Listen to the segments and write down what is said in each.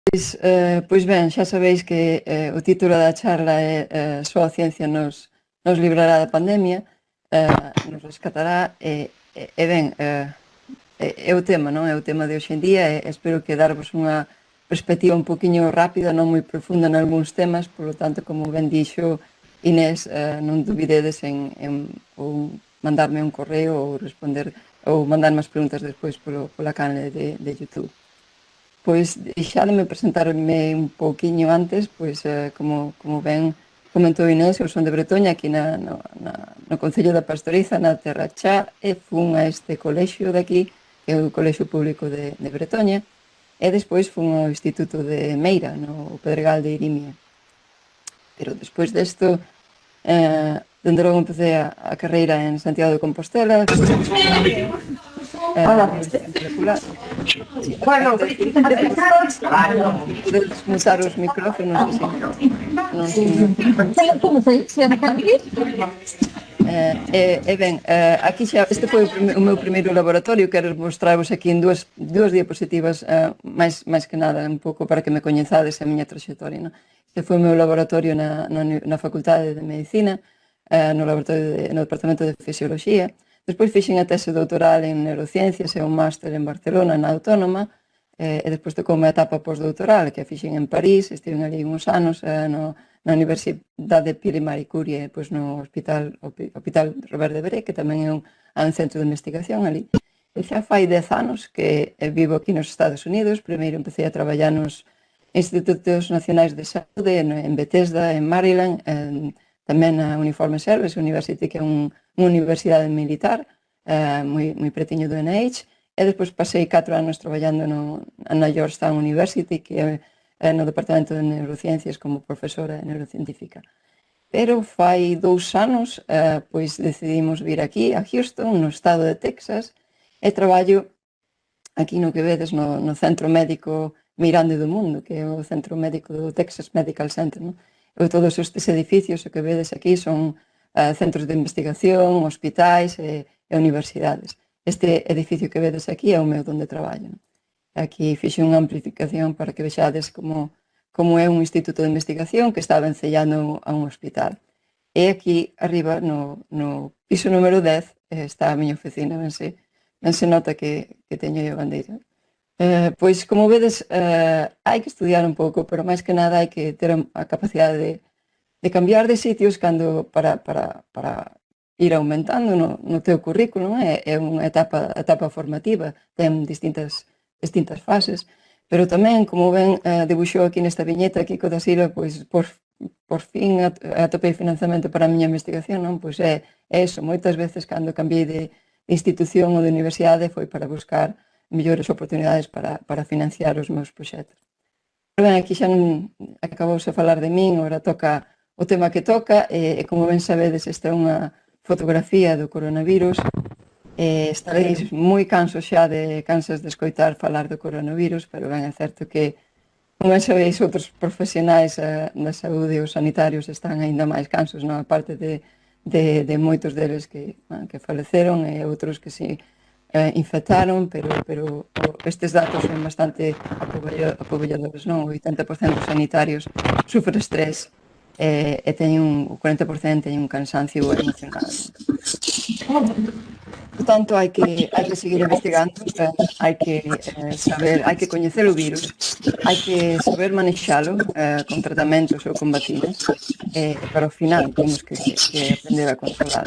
Pois ben, xa sabéis que o título da charla é Só a ciencia nos librará da pandemia, nos rescatará ben, é o tema, non? É o tema de hoxe en día e espero que darvos unha perspectiva un poquinho rápida, non moi profunda nalgúns temas, polo tanto, como ben dixo Inés, non dubidedes en ou mandarme un correo ou responder ou mandarme as preguntas despois pola canle de YouTube. Pois deixádeme presentarme un pouquiño antes, pois como ben comentou Inés, eu son de Bretoña, aquí no Concello da Pastoriza, na Terra Chá, e fun a este colexio de aquí, que é o Colexio Público de Bretoña, e despois fun ao Instituto de Meira, no Pedregal de Irimia. Pero despois desto, dende logo empecé a carreira en Santiago de Compostela, molecular. Bueno, podedes mutar os micrófonos así. Como se ben, aquí xa, este foi o meu primeiro laboratorio. Quero mostrarvos aquí en dúas diapositivas, máis que nada, un pouco para que me coñezades a miña traxectoria, non? Este foi o meu laboratorio na Facultade de Medicina, no Departamento de Fisioloxía. Despois fixen a tese doutoral en Neurociencias e un máster en Barcelona, na Autónoma, e despois tocoume a etapa postdoutoral, que a fixen en París, estive ali uns anos na Universidade Pierre Marie Curie, pois no Hospital Robert de Bré, que tamén é un centro de investigación ali. E xa fai 10 anos que vivo aquí nos Estados Unidos. Primeiro empecé a traballar nos Institutos Nacionais de Saúde, en Bethesda, en Maryland, tamén na Uniforme Service University, que é unha universidade militar, moi pretiño do NIH, e despois pasei 4 anos traballando na Georgetown University, que é no Departamento de Neurociencias como profesora neurocientífica. Pero fai 2 anos, pois decidimos vir aquí, a Houston, no estado de Texas, e traballo aquí no que vedes, no Centro Médico Mirande do Mundo, que é o Centro Médico do Texas Medical Center, non? Todos estes edificios que vedes aquí son centros de investigación, hospitais e universidades. Este edificio que vedes aquí é o meu donde traballo. Aquí fixe unha amplificación para que vexades como é un instituto de investigación que está vencellando a un hospital. E aquí arriba, no piso número 10, está a miña oficina. Ben se nota que teño a bandeira. Pois, como vedes, hai que estudiar un pouco, pero máis que nada hai que ter a capacidade de cambiar de sitios para ir aumentando no teu currículum. É unha etapa formativa, ten distintas fases, pero tamén, como ben debuxou aquí nesta viñeta Kiko da Silva, pois por fin atopei financiamento para a miña investigación, non? Pois é eso, moitas veces cando cambiei de institución ou de universidade foi para buscar mellores oportunidades para financiar os meus proxectos. Pero ben, aquí xa non acabouse a falar de min, ora toca o tema que toca, e como ben sabedes, esta é unha fotografía do coronavirus. Estaréis moi cansas de escoitar falar do coronavirus, pero ben, é certo que, como ben sabeis, outros profesionais da saúde e os sanitarios están aínda máis cansos, non? A parte de moitos deles que faleceron e outros que si infectaron, pero estes datos son bastante apoballadores, non? O 80% dos sanitarios sufre estrés e o 40% teñen un cansancio emocional. Por tanto, hai que seguir investigando, hai que saber, hai que coñecer o virus, hai que saber manexalo con tratamentos ou con vacinas, e para o final temos que aprender a controlar.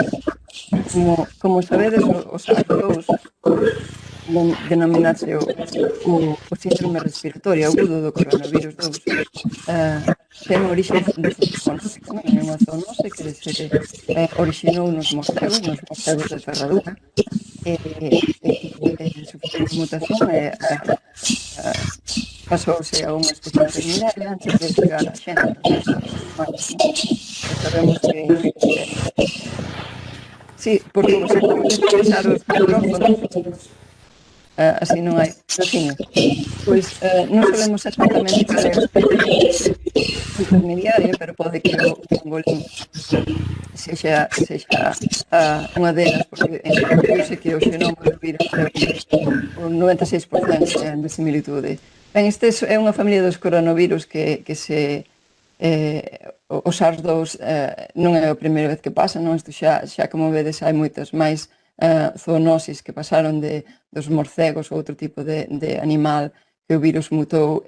Como sabedes, o SARS-CoV denominarse o síndrome respiratorio agudo do coronavirus 2, ten orixe zoonótica, é unha zoonose que se orixinou nos morcegos de ferradura, sufriu unha mutación e pasouse a unha especie terminal antes de chegar a xente. Sabemos que sí, porque vos podemos utilizar os micrófonos, así non hai veciños. Pois non sabemos exactamente cal é a especie intermediaria, pero pode que o pangolín sexa unha delas, porque descubriuse que o xenoma do virus é un 96% de similitude Ben, este é unha familia dos coronavirus que se o SARS-2 non é a primeira vez que pasa, non? Isto xa como vedes hai moitas máis zoonosis que pasaron dos morcegos ou outro tipo de animal que o virus mutou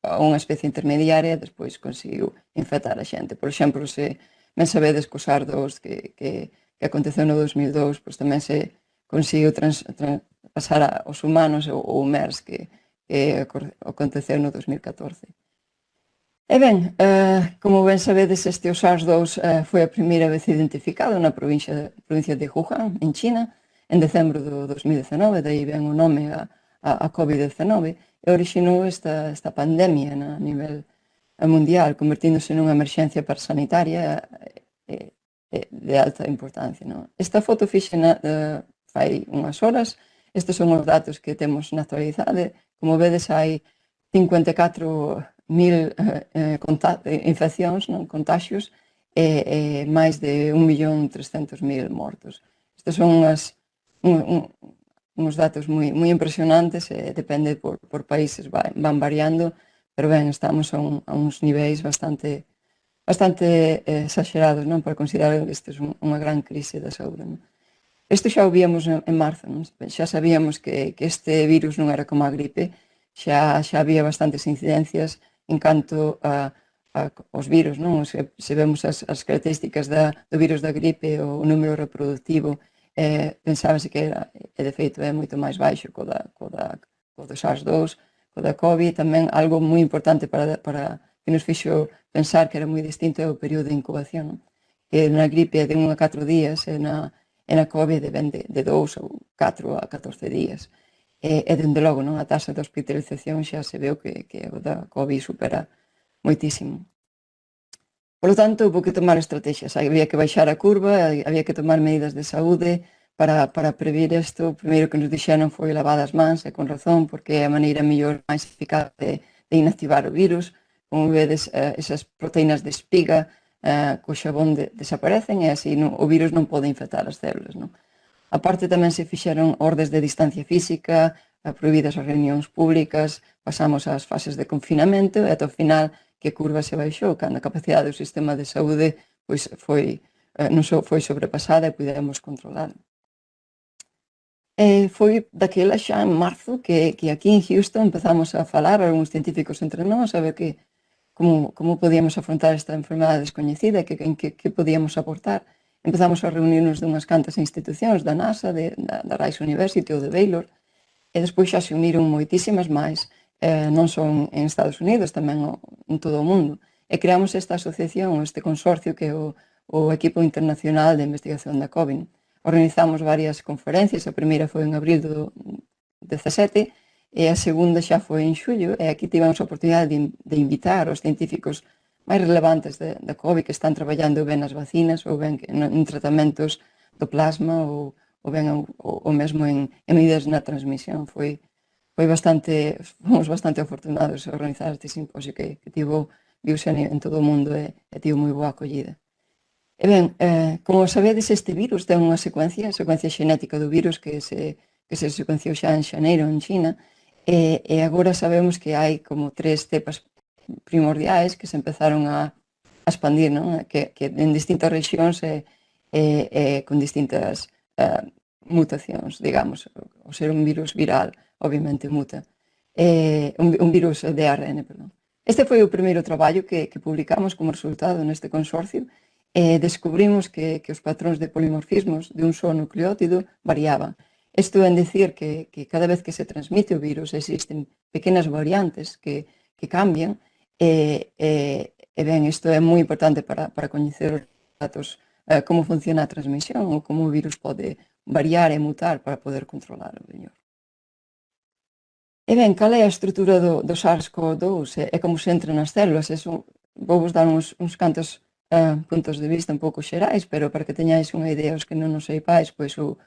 a unha especie intermediaria e despois conseguiu infectar a xente. Por exemplo, se ben sabedes que o SARS-2 que aconteceu no 2002, pois tamén se conseguiu pasar aos humanos o MERS que aconteceu no 2014. E ben, como ben sabedes, este o SARS-2 foi a primeira vez identificado na provincia de Wuhan, en China, en decembro do 2019, daí ben o nome a COVID-19, e orixinou esta pandemia a nivel mundial, convertíndose nunha emerxencia sanitaria de alta importancia. Non? Esta foto fixena fai unhas horas, estes son os datos que temos na actualidade, como vedes hai 54.000 infeccións, non? Contaxios, e máis de 1.300.000 mortos. Estes son uns datos moi impresionantes, depende por países, van variando, pero ben, estamos a uns niveis bastante exagerados, non? Para considerar que isto é unha gran crise da saúde. Non? Isto xa o víamos en marzo, non? Xa sabíamos que este virus non era como a gripe, xa había bastantes incidencias en canto aos virus, non? Se vemos as características do virus da gripe, o número reproductivo, pensábase que era, e de feito é moito máis baixo co do SARS-2, co da COVID, tamén algo moi importante para que nos fixo pensar que era moi distinto é o período de incubación, non? Que na gripe é de 1 a 4 días, e na COVID ven de 2 ou 4 a 14 días. E dende logo, non? A taxa de hospitalización xa se veu que o da COVID supera moitísimo. Por lo tanto, houve que tomar estrategias, había que baixar a curva, había que tomar medidas de saúde para previr isto. O primeiro que nos dixeron foi lavar as mans, e con razón, porque é a maneira mellor, máis eficaz de inactivar o virus. Como vedes, esas proteínas de espiga co xabón desaparecen e así o virus non pode infectar as células. Non? A parte tamén se fixeron ordes de distancia física, prohibidas as reunións públicas, pasamos ás fases de confinamento e ata o final que a curva se baixou, cando a capacidade do sistema de saúde pois non só foi sobrepasada e pudemos controlar. Foi daquela xa en marzo que aquí en Houston empezamos a falar algúns científicos entre nós a ver como podíamos afrontar esta enfermedade descoñecida e en que podíamos aportar. Empezamos a reunirnos dunhas cantas institucións da NASA, da Rice University ou de Baylor, e despois xa se uniron moitísimas máis, non só en Estados Unidos, tamén en todo o mundo. E creamos esta asociación, este consorcio que é o Equipo Internacional de Investigación da COVID. Organizamos varias conferencias, a primeira foi en abril do 17 e a segunda xa foi en xullo, e aquí tivemos a oportunidade de invitar os científicos máis relevantes da COVID que están traballando ben nas vacinas ou ben en tratamentos do plasma ou ben ou mesmo en medidas na transmisión. Fomos bastante afortunados a organizar este simposio que viuse en todo o mundo e tivo moi boa acollida. E ben, como sabedes, este virus ten unha secuencia xenética do virus que se secuenciou xa en xaneiro en China, e agora sabemos que hai como 3 cepas primordiais que se empezaron a expandir, non? Que en distintas rexións e con distintas mutacións, digamos. O ser un virus viral, obviamente muta. Un virus de ARN, perdón. Este foi o primeiro traballo que publicamos como resultado neste consorcio, e descubrimos que os patróns de polimorfismos de un só nucleótido variaban. Isto é dicir que cada vez que se transmite o virus existen pequenas variantes que cambian, e ben, isto é moi importante para coñecer os datos, como funciona a transmisión ou como o virus pode variar e mutar para poder controlar o mellor. E ben, cal é a estrutura do SARS-CoV-2 e como se entra nas células? Vou vos dar uns cantos puntos de vista un pouco xerais, pero para que teñáis unha idea os que non nos seipáis, pois o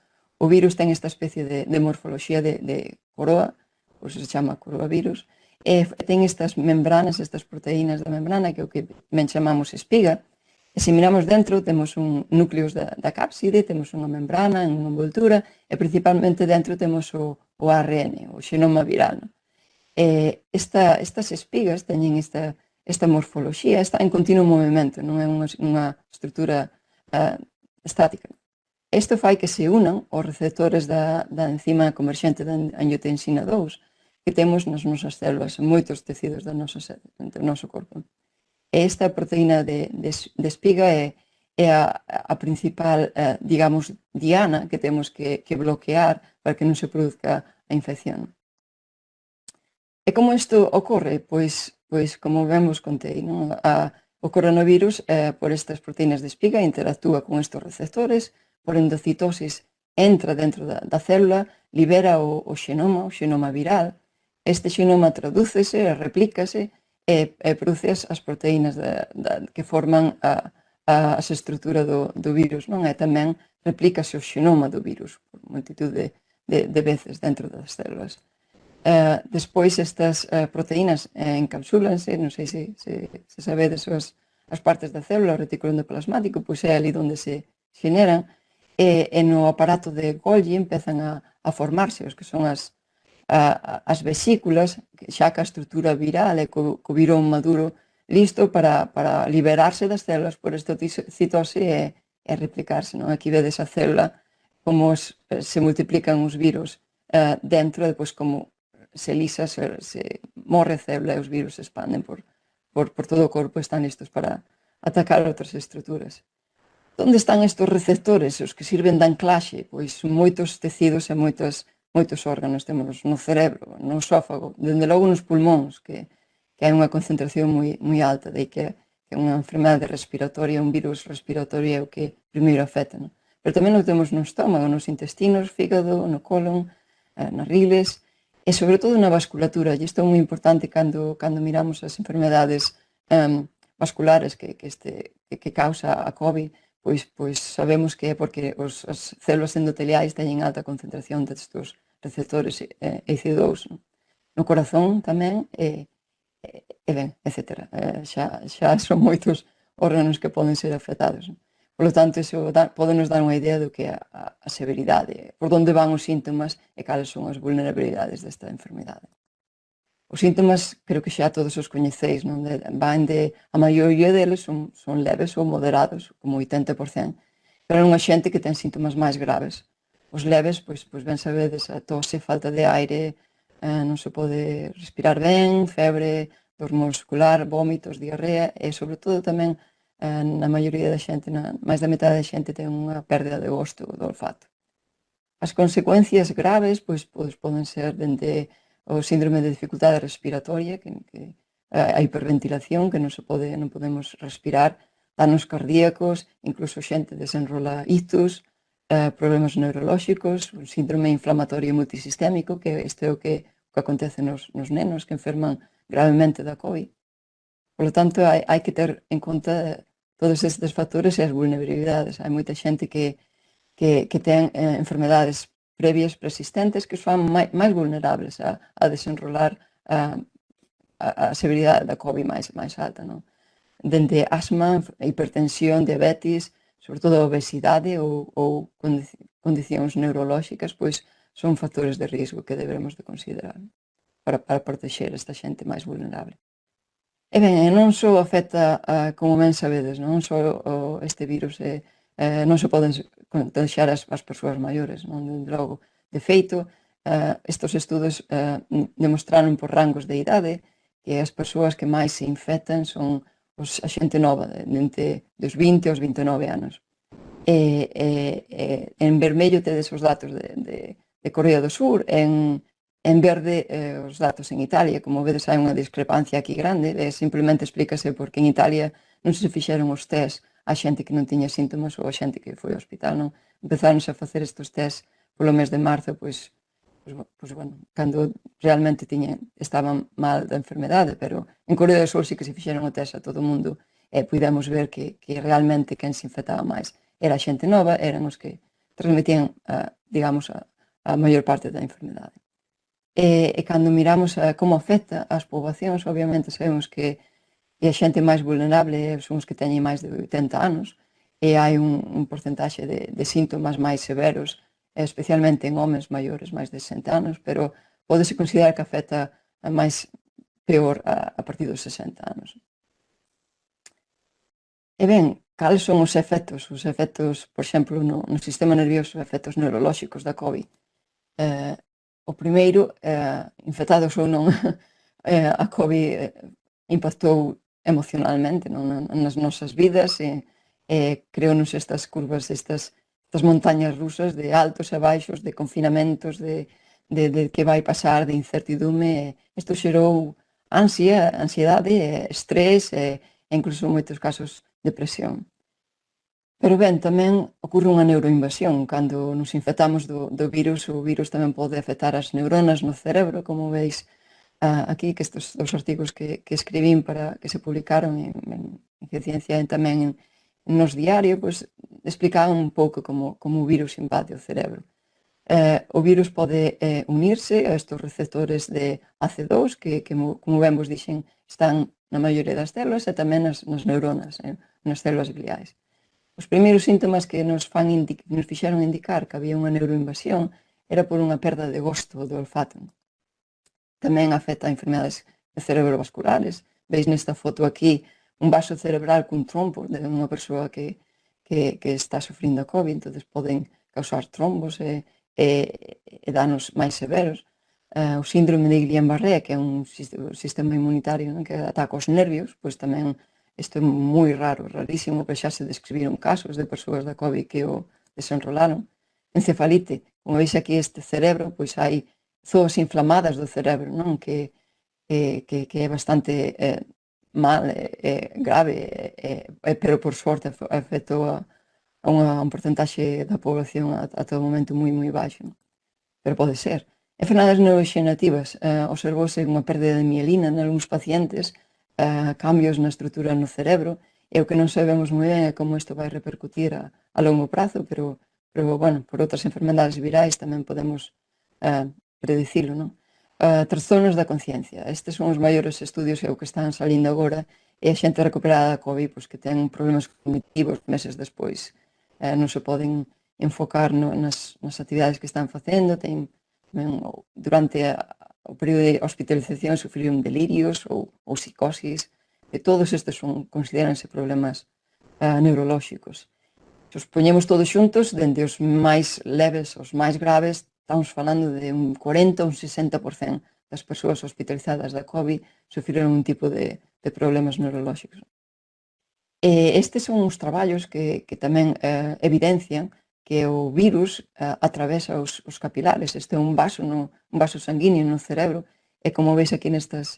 virus ten esta especie de morfoloxía de coroa, pois se chama coroavirus, e ten estas membranas, estas proteínas da membrana, que é o que ben chamamos espiga, e se miramos dentro temos un núcleos da cápside, temos unha membrana, unha envoltura, e principalmente dentro temos o ARN, o xenoma viral. Estas espigas teñen esta morfoloxía, está en continuo movimento, non é unha estrutura estática. Isto fai que se unan os receptores da enzima converxente da angiotensina 2 que temos nas nosas células, en moitos tecidos do noso corpo. E esta proteína de espiga é a principal, digamos, diana que temos que bloquear para que non se produzca a infección. E como isto ocorre? Pois como vemos contei, non? O coronavirus, por estas proteínas de espiga, interactúa con estes receptores, por endocitosis entra dentro da célula, libera o xenoma viral, este xenoma tradúcese, replícase e produce as proteínas que forman as estruturas do virus, non? E tamén replícase o xenoma do virus por multitud de veces dentro das células. Despois estas proteínas encapsúlanse, non sei se sabedes as partes da célula, o retículo endoplasmático, pois é ali onde se generan, e no aparato de Golgi empezan a formarse os que son as vesículas, xa que a estrutura viral e co virón maduro listo para liberarse das células por estocitose e replicarse, non? Aquí vedes a célula como se multiplican os virus dentro, e depois como se lisa, se morre a célula e os virus se expanden por todo o corpo, están listos para atacar outras estruturas. Onde están estes receptores, os que sirven de anclaxe? Pois moitos tecidos e moitos órganos. Temos no cerebro, no esófago, dende logo nos pulmóns, que hai unha concentración moi alta, de que é unha enfermedade respiratoria, un virus respiratorio é o que primeiro afecta, non? Pero tamén o temos no estómago, nos intestinos, fígado, no colon, nas riles, e sobre todo na vasculatura, e isto é moi importante cando miramos as enfermedades vasculares que causa a COVID, pois sabemos que é porque as células endoteliais teñen alta concentración destes receptores EC2, non? No corazón tamén, etc. Xa son moitos órganos que poden ser afectados, non? Por lo tanto, iso podenos dar unha idea do que é a severidade, por onde van os síntomas e cales son as vulnerabilidades desta enfermedade. Os síntomas, creo que xa todos os coñeceis, non? A maioría deles son leves ou moderados, como 80%, pero non hai xente que ten síntomas máis graves. Os leves, pois ben sabedes, a tose, falta de aire, non se pode respirar ben, febre, dor muscular, vómitos, diarrea, e sobre todo tamén na maioría da xente, máis da metade da xente ten unha pérdida de gosto do olfato. As consecuencias graves pois poden ser dende o síndrome de dificultade respiratoria, que a hiperventilación, que non podemos respirar, danos cardíacos, incluso xente desenrola ictus, problemas neurolóxicos, un síndrome inflamatorio multisistémico, que este é o que acontece nos nenos que enferman gravemente da COVID. Por lo tanto, hai que ter en conta todos estes factores e as vulnerabilidades. Hai moita xente que ten enfermedades previas persistentes que son máis vulnerables a desenrolar a severidade da COVID máis alta, non? Dende asma, hipertensión, diabetes, sobre todo a obesidade ou condicións neurolóxicas, pois son factores de risco que debemos de considerar para protexer esta xente máis vulnerable. E ben, non só afecta, como ben sabedes, non só este virus non se poden contagiar as persoas maiores, non? Dende logo. De feito, estes estudos demostraron por rangos de idade que as persoas que máis se infectan son a xente nova, entre dos 20 aos 29 anos. En vermello tedes os datos de Corea do Sur, en verde os datos en Italia. Como vedes, hai unha discrepancia aquí grande, simplemente explícase porque en Italia non se fixeron os test a xente que non tiña síntomas ou a xente que foi ao hospital, non? Empezáronse a facer estes test polo mes de marzo, pois bueno, cando realmente estaban mal da enfermedade, pero en Corea do Sur sí que se fixeron o test a todo o mundo e pudemos ver que realmente quen se infectaba máis era a xente nova, eran os que transmitían, digamos, a maior parte da enfermedade. E cando miramos como afecta as poboacións, obviamente sabemos que a xente máis vulnerable son os que teñen máis de 80 anos e hai un porcentaxe de síntomas máis severos, especialmente en homes maiores, máis de 60 anos, pero pódese considerar que afecta máis peor a partir dos 60 anos. E ben, cales son os efectos? Os efectos, por exemplo, no sistema nervioso, efectos neurolóxicos da COVID. O primeiro, infectados ou non, a COVID impactou emocionalmente nas nosas vidas e creounos estas curvas, estas montañas rusas de altos e baixos, de confinamentos, de que vai pasar, de incertidume. Isto xerou ansiedade, estrés e incluso en moitos casos depresión. Pero ben, tamén ocorre unha neuroinvasión. Cando nos infectamos do virus, o virus tamén pode afectar as neuronas no cerebro, como veis aquí, que estes dos artigos que escribín para que se publicaron en Ciencia e tamén nos Diario, pois explicaban un pouco como o virus invade o cerebro. O virus pode unirse a estes receptores de AC2 que como ben vos dixen, están na maioría das células e tamén nas neuronas, nas células gliais. Os primeiros síntomas que nos fixeron indicar que había unha neuroinvasión era por unha perda de gosto do olfato. Tamén afecta a enfermedades cerebrovasculares. Veis nesta foto aquí un vaso cerebral cun trombo de unha persoa que está sufrindo a COVID, entón poden causar trombos e danos máis severos. O síndrome de Guillain-Barré, que é un sistema inmunitario que ataca os nervios, pois tamén isto é moi raro, rarísimo, pero xa se describiron casos de persoas da COVID que o desenrolaron. Encefalite, como veis aquí este cerebro, pois hai zoas inflamadas do cerebro, non? Que é bastante mal, grave, pero por sorte afectou a un porcentaxe da población ata o momento moi baixo, pero pode ser. Enfermedades neurodegenerativas, observouse unha pérdida de mielina en algúns pacientes, cambios na estrutura no cerebro, e o que non sabemos moi ben é como isto vai repercutir a longo prazo, pero bueno, por outras enfermedades virais tamén podemos predicilo, non? Trastornos da conciencia. Estes son os maiores estudios e o que están salindo agora, e a xente recuperada da COVID, pois que ten problemas cognitivos meses despois. Non se poden enfocar nas actividades que están facendo, durante o período de hospitalización sufriron delirios ou psicosis, e todos estes consideranse problemas neurolóxicos. Se os poñemos todos xuntos, dende os máis leves aos máis graves, estamos falando de un 40 ou un 60% das persoas hospitalizadas da COVID sufriron un tipo de problemas neurolóxicos. Estes son os traballos que tamén evidencian que o virus atravesa os capilares. Este é un vaso sanguíneo no cerebro, e como veis aquí nestas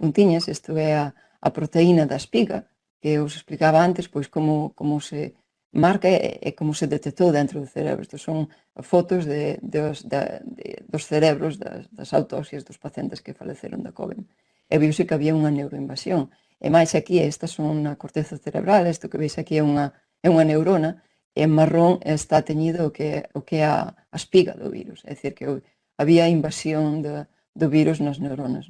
puntiñas, isto é a proteína da espiga, que os explicaba antes, pois como se marca e como se detectou dentro do cerebro. Estos son fotos dos cerebros das autopsias dos pacientes que faleceron da COVID. E viuse que había unha neuroinvasión. E máis aquí, estas son na corteza cerebral, isto que veis aquí é unha neurona, e en marrón está teñido o que é a espiga do virus, é dicir, que había invasión do virus nas neuronas.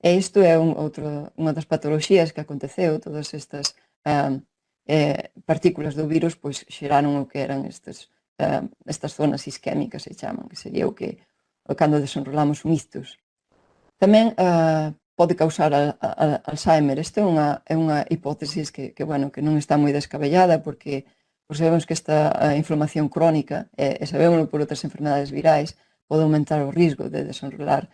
E isto é unha das patoloxías que aconteceu, todas estas partículas do virus pois xeraron o que eran estas zonas isquémicas, se chaman, que sería o que cando desenrolamos un ictus. Tamén pode causar Alzheimer. Esta é unha hipótesis que non está moi descabellada, porque sabemos que esta inflamación crónica, e sabemos por outras enfermedades virais, pode aumentar o risco de desenrolar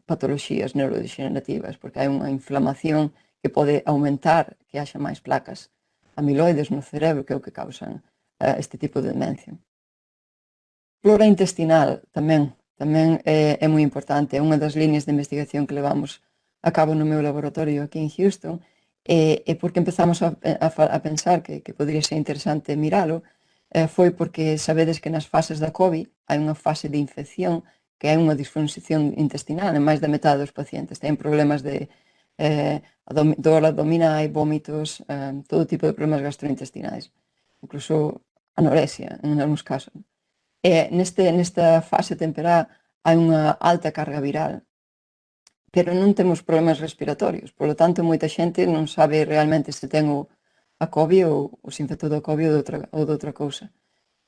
patoloxías neurodegenerativas, porque hai unha inflamación que pode aumentar que haxa máis placas amiloides no cerebro, que é o que causan este tipo de demencia. Flora intestinal tamén é moi importante, é unha das líneas de investigación que levamos a cabo no meu laboratorio aquí en Houston, e porque empezamos a pensar que podría ser interesante miralo, foi porque sabedes que nas fases da COVID hai unha fase de infección que é unha disfunción intestinal en máis da metade dos pacientes. Ten problemas de dor abdominal, vómitos, todo tipo de problemas gastrointestinais, incluso anorexia en algúns casos. E nesta fase temperá hai unha alta carga viral, pero non temos problemas respiratorios, polo tanto moita xente non sabe realmente se ten a COVID ou se infectou da COVID ou de outra cousa.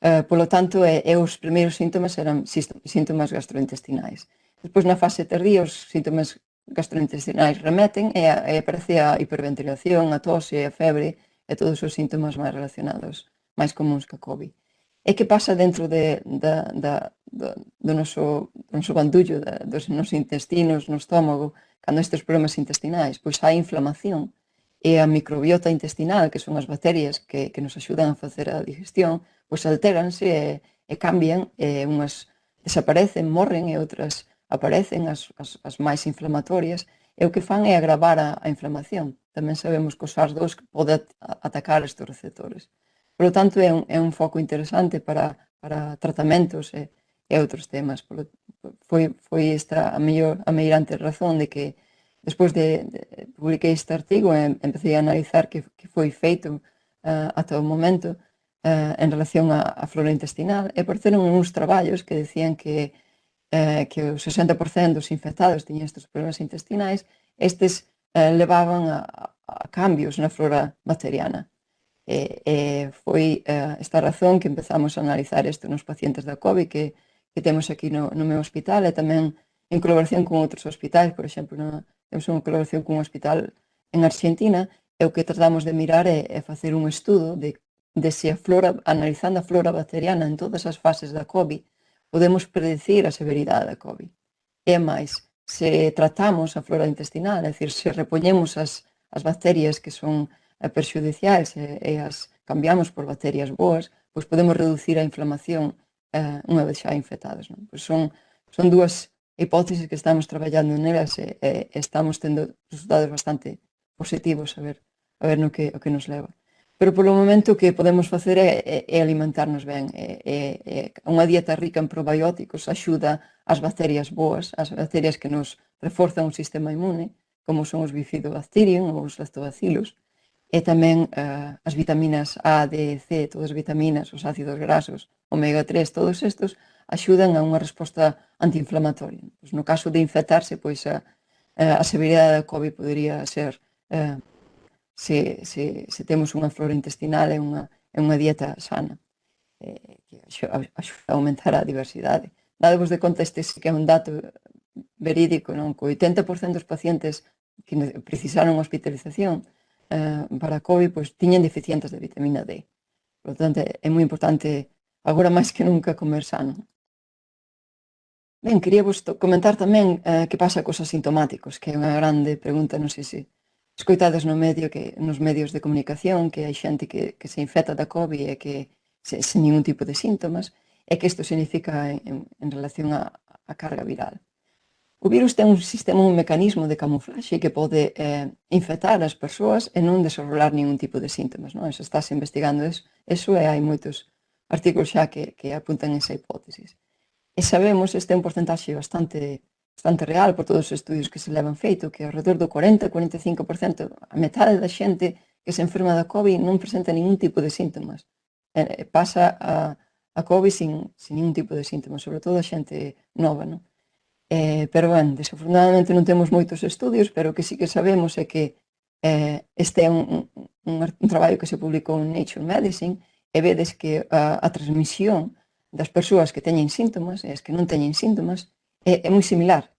Polo tanto, os primeiros síntomas eran síntomas gastrointestinais. Despois, na fase tardía, os síntomas gastrointestinais remeten e aparece a hiperventilación, a tose, a febre e todos os síntomas máis relacionados, máis comuns que a COVID. E que pasa dentro do noso bandullo, dos nosos intestinos, no estómago, cando estes problemas intestinais? Pois hai inflamación e a microbiota intestinal, que son as bacterias que nos axudan a facer a digestión, pois altéranse e cambian, unhas desaparecen, morren e outras aparecen, as máis inflamatorias, e o que fan é agravar a inflamación. Tamén sabemos que o SARS-2 pode atacar estes receptores. Por lo tanto, é un foco interesante para tratamentos e outros temas. Foi esta a meirante razón de que despois publiquei este artigo e empecé a analizar que foi feito ata o momento en relación á flora intestinal, e apareceron uns traballos que decían que o 60% dos infectados tiñan estes problemas intestinais, estes levaban a cambios na flora bacteriana. Foi esta razón que empezamos a analizar isto nos pacientes da COVID que temos aquí no meu hospital, e tamén en colaboración con outros hospitais. Por exemplo, temos unha colaboración con un hospital en Argentina, e o que tratamos de mirar é facer un estudo de se a flora, analizando a flora bacteriana en todas as fases da COVID, podemos predecir a severidade da COVID. E máis, se tratamos a flora intestinal, é dicir, se repoñemos as bacterias que son perxudiciais e as cambiamos por bacterias boas, pois podemos reducir a inflamación unha vez xa infectados. Pois son dúas hipótesis que estamos traballando nelas e estamos tendo resultados bastante positivos a ver no que nos leva. Pero polo momento o que podemos facer é alimentarnos ben. Unha dieta rica en probióticos axuda as bacterias boas, as bacterias que nos reforzan o sistema inmune, como son os bifidobacterium ou os lactobacillus, e tamén as vitaminas A, D, C, todas as vitaminas, os ácidos grasos, omega 3, todos estos axudan a unha resposta antiinflamatoria. Pois no caso de infectarse, pois a severidade da COVID podería ser se temos unha flora intestinal e unha dieta sana, que axuda a aumentar a diversidade. Dadevos de conta, este que é un dato verídico, non? Que o 80% dos pacientes que precisaron hospitalización para COVID, pois tiñan deficiencias de vitamina D. Por lo tanto, é moi importante, agora máis que nunca, comer sano. Ben, quería vos comentar tamén que pasa cos asintomáticos, que é unha grande pregunta, non sei se escoitades nos medios de comunicación, que hai xente que se infecta da COVID e que sen ningún tipo de síntomas, e que isto significa en relación á carga viral. O virus ten un sistema, un mecanismo de camuflaxe que pode infectar as persoas e non desenrolar ningún tipo de síntomas. Eso estás investigando eso e hai moitos artigos xa que apuntan esa hipótesis. E sabemos, este é un porcentaxe bastante real por todos os estudios que se levan feito, que alrededor do 40-45%, a metade da xente que se enferma da COVID non presenta ningún tipo de síntomas. Pasa a COVID sin ningún tipo de síntomas, sobre todo a xente nova, non? Pero, ben, desafortunadamente non temos moitos estudios, pero o que sí que sabemos é que este é un traballo que se publicou en Nature Medicine, e vedes que a transmisión das persoas que teñen síntomas e as que non teñen síntomas é moi similar,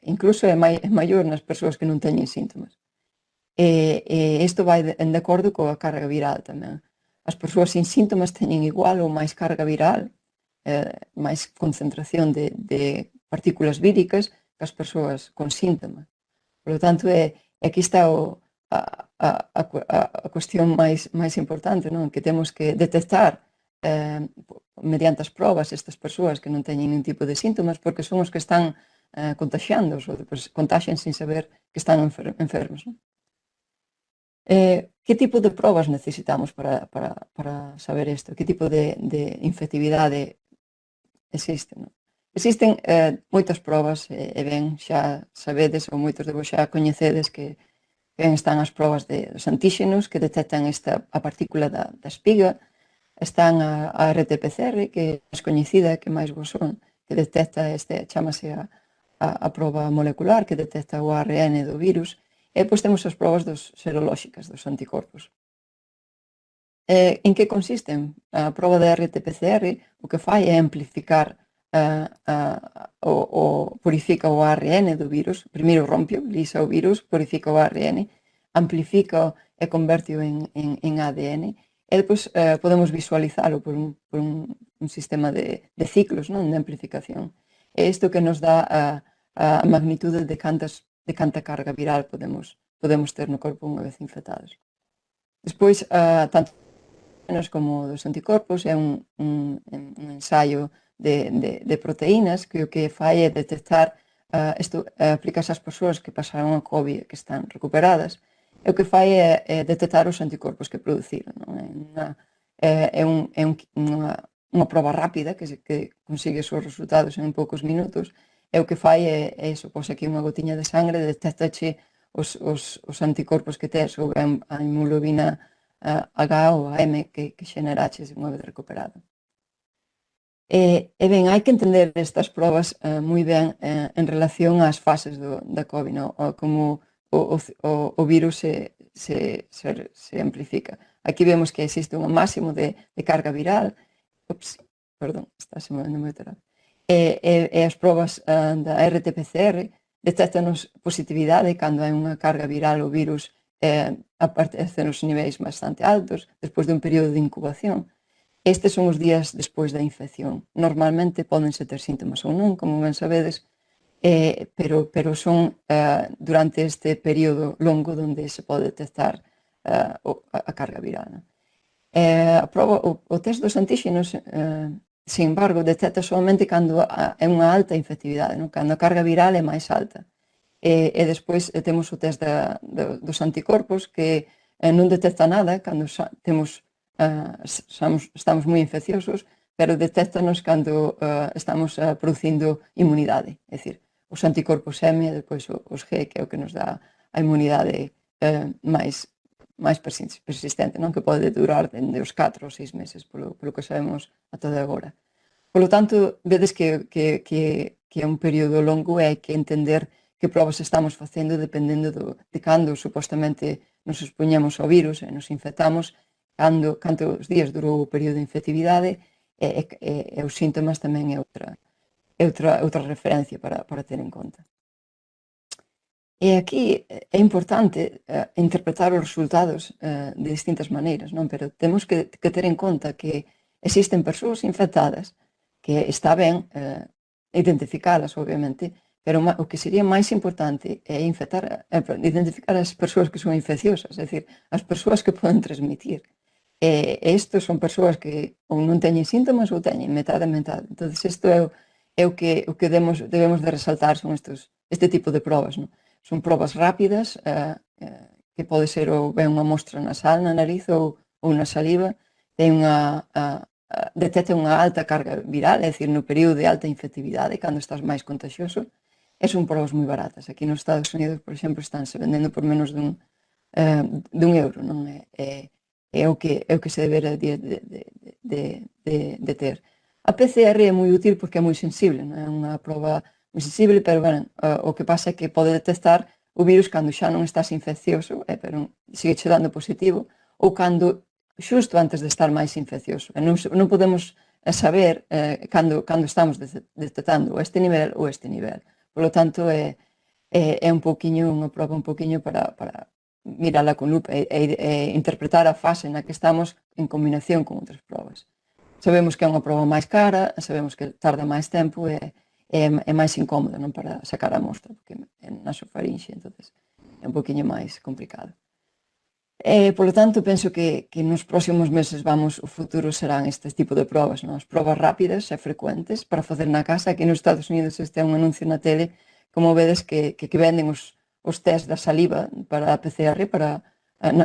incluso é maior nas persoas que non teñen síntomas. Isto vai de acordo coa carga viral tamén. As persoas sin síntomas teñen igual ou máis carga viral, máis concentración de partículas víricas que as persoas con síntomas. Por lo tanto, aquí está a cuestión máis importante, non? Que temos que detectar mediante as probas estas persoas que non teñen ningún tipo de síntomas, porque son os que están contaxiando, ou contaxian sin saber que están enfermos. Que tipo de probas necesitamos para saber isto? Que tipo de infectividade existe? Existen moitas probas, e ben xa sabedes, ou moitos de vos xa coñecedes, que ben están as probas dos antíxenos que detectan a partícula da espiga. Están a RT-PCR, que é máis coñecida, que máis vos son, que detecta chamase a proba molecular, que detecta o ARN do virus, e depois temos as probas serolóxicas, dos anticorpos. En que consisten? A proba de RT-PCR o que fai é amplificar purifica o ARN do virus, primeiro rompe, lisa o virus, purifica o ARN, amplifica e converte en ADN, e depois podemos visualizalo por un sistema de ciclos, non, de amplificación. É isto que nos dá a magnitude de canta carga viral podemos ter no corpo unha vez infectados. Despois, tanto como dos anticorpos, é un ensaio de proteínas que o que fai é detectar, isto aplica ás persoas que pasaron a COVID que están recuperadas, e o que fai é detectar os anticorpos que produciron. É unha proba rápida que consigue os resultados en poucos minutos, e o que fai é iso, pos aquí unha gotiña de sangre, detectache os anticorpos que tes ou a hemoglobina H ou a M que xeneraches unha vez recuperado. Ben, hai que entender estas probas moi ben en relación ás fases da COVID, no? Como o virus se amplifica. Aquí vemos que existe un máximo de carga viral, perdón, está se movendo moi atrás, e as probas da RT-PCR detectanos positividade cando hai unha carga viral o virus aparece nos niveis bastante altos despois dun período de incubación. Estes son os días despois da infección. Normalmente pódense ter síntomas ou non, como ben sabedes, pero son durante este período longo onde se pode detectar a carga viral. O test dos antíxenos, sin embargo, detecta solamente cando é unha alta infectividade, cando a carga viral é máis alta. E despois temos o test dos anticorpos que non detecta nada cando estamos moi infecciosos, pero detectanos cando estamos producindo inmunidade, é dicir, os anticorpos M e depois os G, que é o que nos dá a inmunidade máis persistente, non, que pode durar dende os 4 ou 6 meses, polo que sabemos ata de agora. Polo tanto, vedes que é un período longo e hai que entender que probas estamos facendo dependendo de cando supostamente nos expoñemos ao virus e nos infectamos, cantos días durou o período de infectividade e os síntomas tamén é outra referencia para ter en conta. E aquí é importante interpretar os resultados de distintas maneiras, non? Pero temos que ter en conta que existen persoas infectadas que está ben identificalas, obviamente, pero o que sería máis importante é identificar as persoas que son infecciosas, é dicir, as persoas que poden transmitir. E isto son persoas que ou non teñen síntomas ou teñen metade. Entón, isto é o que debemos de resaltar, son este tipo de probas, non? Son probas rápidas, que pode ser ou ben unha mostra nasal na nariz ou na saliva, detecta unha alta carga viral, é dicir, no período de alta infectividade, cando estás máis contagioso, e son probas moi baratas. Aquí nos Estados Unidos, por exemplo, estánse vendendo por menos dun euro, non? É o que se debera de ter. A PCR é moi útil porque é moi sensible, non? É unha proba moi sensible, pero o que pasa é que pode detectar o virus cando xa non estás infeccioso, pero sigue che dando positivo, ou cando xusto antes de estar máis infeccioso. E non podemos saber cando estamos detectando este nivel ou este nivel. Por lo tanto, é unha proba un poquinho para mirala con lupa e interpretar a fase na que estamos en combinación con outras probas. Sabemos que é unha proba máis cara, sabemos que tarda máis tempo e é máis incómodo, non, para sacar a mostra, porque é nasofarinxe, entonces é un poquinho máis complicado. Polo tanto, penso que nos próximos meses o futuro serán este tipo de probas, non? As probas rápidas e frecuentes para facer na casa. Aquí nos Estados Unidos este é un anuncio na tele, como vedes que venden os test da saliva para a PCR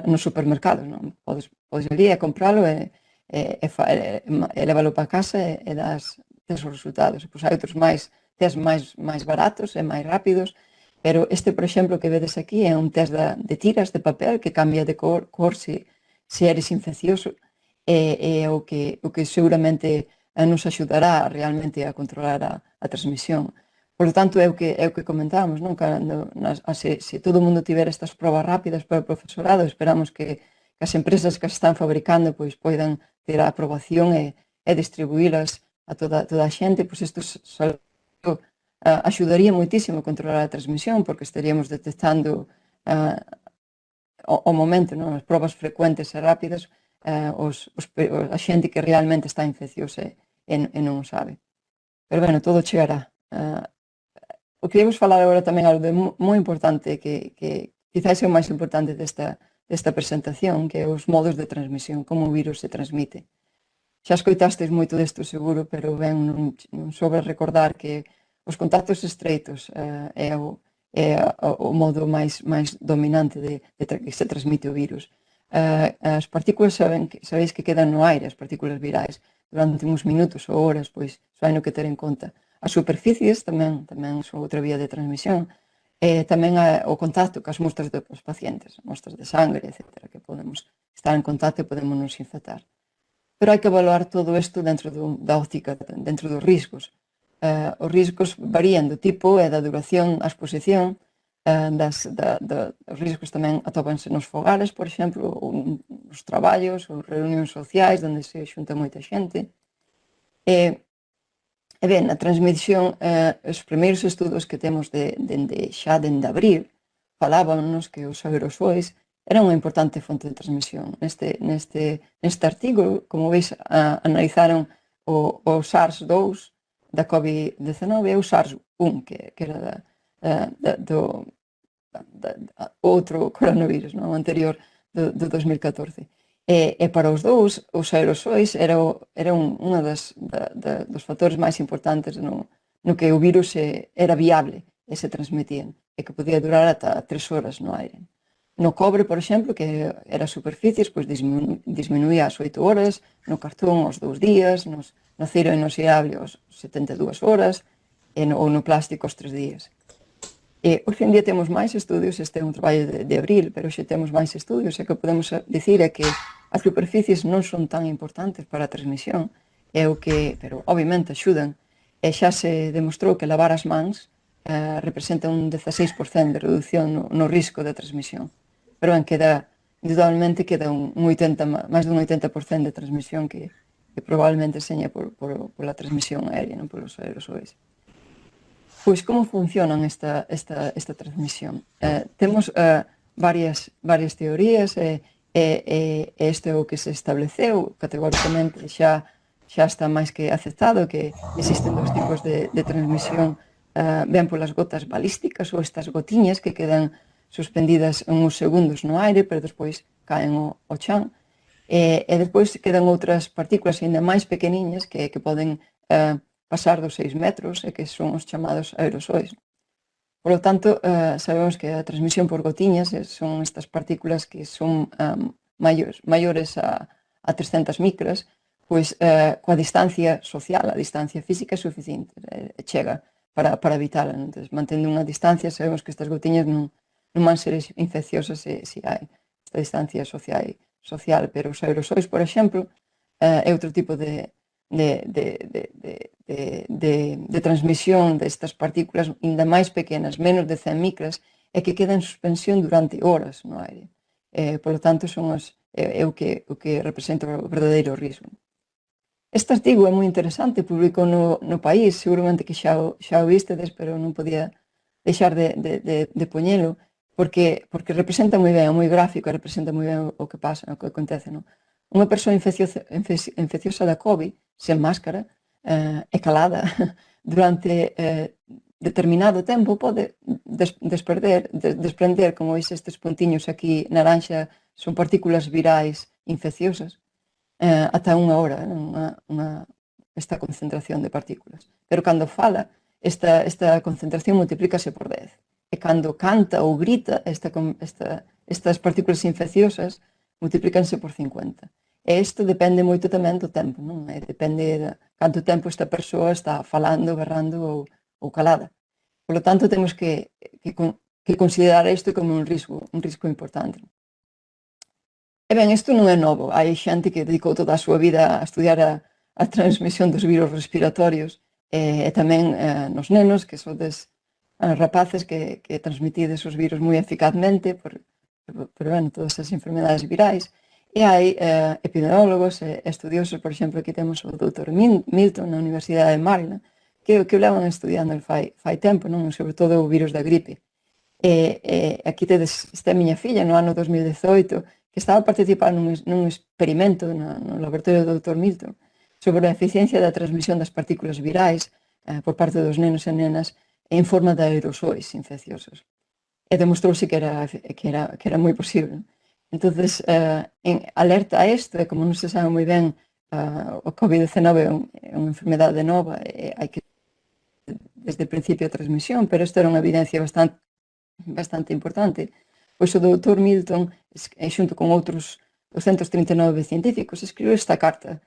nos supermercados, non? Podes ir a compralo e lévalo para casa e tes os resultados. Pois hai outros test máis baratos e máis rápidos, pero este, por exemplo, que vedes aquí é un test de tiras de papel que cambia de cor se eres infeccioso, e o que seguramente nos axudará realmente a controlar a transmisión. Por lo tanto, é o que comentábamos, non? Se todo o mundo tiver estas probas rápidas para o profesorado, esperamos que as empresas que as están fabricando pois poidan ter a aprobación e distribuílas toda a xente, pois isto axudaría moitísimo a controlar a transmisión, porque estaríamos detectando ao momento, non? As probas frecuentes e rápidas, a xente que realmente está infecciosa e non o sabe. Pero, bueno, todo chegará. O que íamos falar agora tamén algo de moi importante, que quizás é o máis importante desta presentación, que é os modos de transmisión, como o virus se transmite. Xa escoitastes moito desto seguro, pero ben, non sobra recordar que os contactos estreitos é o modo máis dominante de que se transmite o virus. As partículas sabéis que quedan no aire, as partículas virais, durante uns minutos ou horas, pois iso hai no que ter en conta. As superficies tamén son outra vía de transmisión, e tamén o contacto cas mostras dos pacientes, mostras de sangre, etc., que podemos estar en contacto e podemos nos infectar. Pero hai que evaluar todo isto dentro da óptica, dentro dos riscos. Os riscos varían do tipo e da duración, a exposición, os riscos tamén atópanse nos fogares, por exemplo, ou nos traballos, ou reunións sociais, onde se xunta moita xente. E ben, a transmisión, os primeiros estudos que temos xa dende abril, falábamos que os aerosois era unha importante fonte de transmisión. Neste artigo, como veis, analizaron o SARS-2 da COVID-19 e o SARS-1, que era do outro coronavirus, o anterior, do 2014. E para os dous, os aerosois era un dos factores máis importantes no que o virus era viable e se transmitían, e que podía durar ata 3 horas no aire. No cobre, por exemplo, que era superficies, pois disminuía ás 8 horas, no cartón aos 2 días, no acero inoxidable aos 72 horas, ou no plástico aos 3 días. Hoxe en día temos máis estudios, este é un traballo de abril, pero hoxe temos máis estudios, e que podemos dicir é que as superficies non son tan importantes para a transmisión, pero obviamente axudan, e xa se demostrou que lavar as mans representa un 16% de reducción no risco de transmisión. Pero indudablemente queda máis dun 80% de transmisión que probablemente seña pola transmisión aérea, non polos aerosois. Pois como funcionan esta transmisión? Temos varias teorías, e isto é o que se estableceu categóricamente, xa está máis que aceptado, que existen dos tipos de transmisión, ben polas gotas balísticas ou estas gotiñas que quedan suspendidas uns segundos no aire, pero despois caen ao chan, e despois quedan outras partículas ainda máis pequeniñas que poden pasar dos 6 metros e que son os chamados aerosois. Por lo tanto, sabemos que a transmisión por gotiñas son estas partículas que son maiores a 300 micras, pois coa distancia social, a distancia física é suficiente, chega para evitala. Entón, mantendo unha distancia, sabemos que estas gotiñas non van ser infecciosas se hai esta distancia social, pero os aerosois, por exemplo, é outro tipo de transmisión destas partículas ainda máis pequenas, menos de 100 micras, e que quedan en suspensión durante horas no aire. Por lo tanto, é o que representa o verdadeiro risco. Este artigo é moi interesante, publicou no País, seguramente que xa o vistedes, pero non podía deixar de poñelo, porque representa moi ben, é moi gráfico, representa moi ben o que pasa, o que acontece. Unha persoa infecciosa da COVID, sen máscara e calada durante determinado tempo, pode desprender, como veis estes puntiños aquí naranxa, son partículas virais infecciosas, ata unha hora, esta concentración de partículas. Pero cando fala, esta concentración multiplícase por 10. E cando canta ou grita, estas partículas infecciosas multiplícanse por 50. E isto depende moito tamén do tempo, non? Depende de canto tempo esta persoa está falando, berrando ou calada. Por lo tanto, temos que considerar isto como un risco importante. E ben, isto non é novo. Hai xente que dedicou toda a súa vida a estudiar a transmisión dos virus respiratorios, e tamén nos nenos, que sodes rapaces que transmitides os virus moi eficazmente por todas as enfermedades virais. E hai epidemiólogos e estudiosos, por exemplo, aquí temos o Dr. Milton na Universidade de Maryland, que o levan estudiando fai tempo, non? Sobre todo o virus da gripe. Aquí tedes esta miña filla no ano 2018 que estaba a participar nun experimento no laboratorio do Dr. Milton sobre a eficiencia da transmisión das partículas virais por parte dos nenos e nenas en forma de aerosois infecciosos. E demostrouse que era moi posible. Entonces, alerta a isto, e como non se sabe moi ben, o COVID-19 é unha enfermedade nova, e hai que desde o principio a transmisión, pero isto era unha evidencia bastante importante. Pois o Dr. Milton, xunto con outros 239 científicos, escribiu esta carta,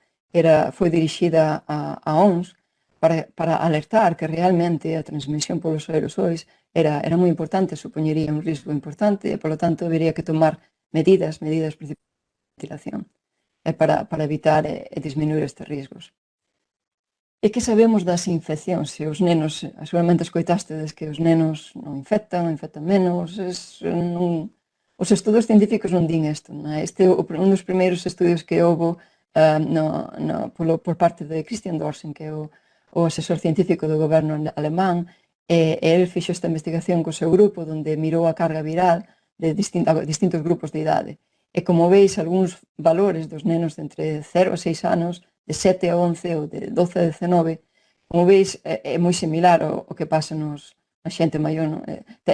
foi dirixida á OMS para alertar que realmente a transmisión polos aerosois era moi importante, supoñería un risco importante e, polo tanto, habería que tomar medidas de ventilación para evitar e disminuir estes riscos. E que sabemos das infeccións? Se os nenos, seguramente escoitástedes que os nenos non infectan menos, os estudos científicos non din isto. Este é un dos primeiros estudios que houve por parte de Christian Dorsen, que é o asesor científico do goberno alemán, e ele fixo esta investigación co seu grupo, onde mirou a carga viral de distintos grupos de idade. E como veis, algúns valores dos nenos de entre 0 a 6 anos, de 7 a 11 ou de 12 a 19, como veis, é moi similar ao que pasa na xente maior.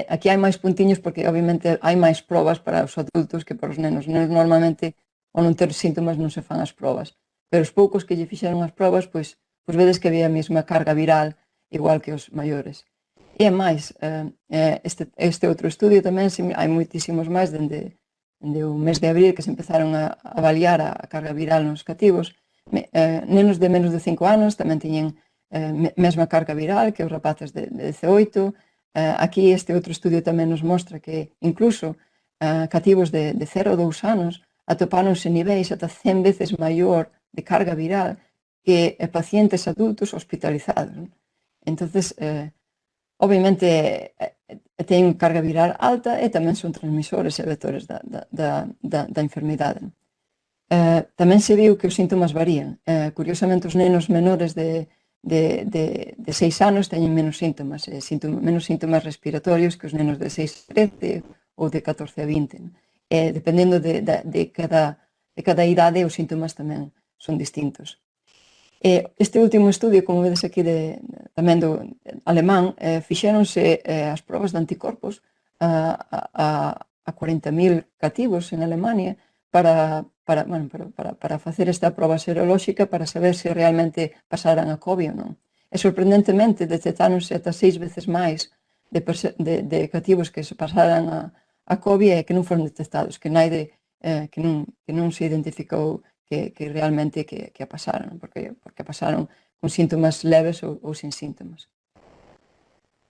Aquí hai máis puntiños porque, obviamente, hai máis probas para os adultos que para os nenos. Os nenos normalmente, ao non ter síntomas, non se fan as probas. Pero os poucos que lle fixeron as probas, pois vedes que había a mesma carga viral igual que os maiores. E é máis, este outro estudio tamén, hai moitísimos máis dende o mes de abril que se empezaron a avaliar a carga viral nos cativos. Nenos de menos de 5 anos tamén tiñen mesma carga viral que os rapaces de 18. Aquí este outro estudio tamén nos mostra que incluso cativos de 0 a 2 anos atopáronse niveis ata 100 veces maior de carga viral que pacientes adultos hospitalizados. Entonces, obviamente, teñen carga viral alta e tamén son transmisores e vectores da enfermidade. Tamén se viu que os síntomas varían. Curiosamente, os nenos menores de 6 anos teñen menos síntomas, menos síntomas respiratorios que os nenos de 6 a 13 ou de 14 a 20. Dependendo de cada idade, os síntomas tamén son distintos. Este último estudio, como vedes aquí tamén do alemán, fixéronse as probas de anticorpos a 40.000 cativos en Alemania para facer esta proba serolóxica para saber se realmente pasaran a COVID ou non. E sorprendentemente detectáronse ata 6 veces máis de cativos que se pasaran a COVID e que non foron detectados, que non se identificou que realmente que a pasaron, porque pasaron con síntomas leves ou sin síntomas.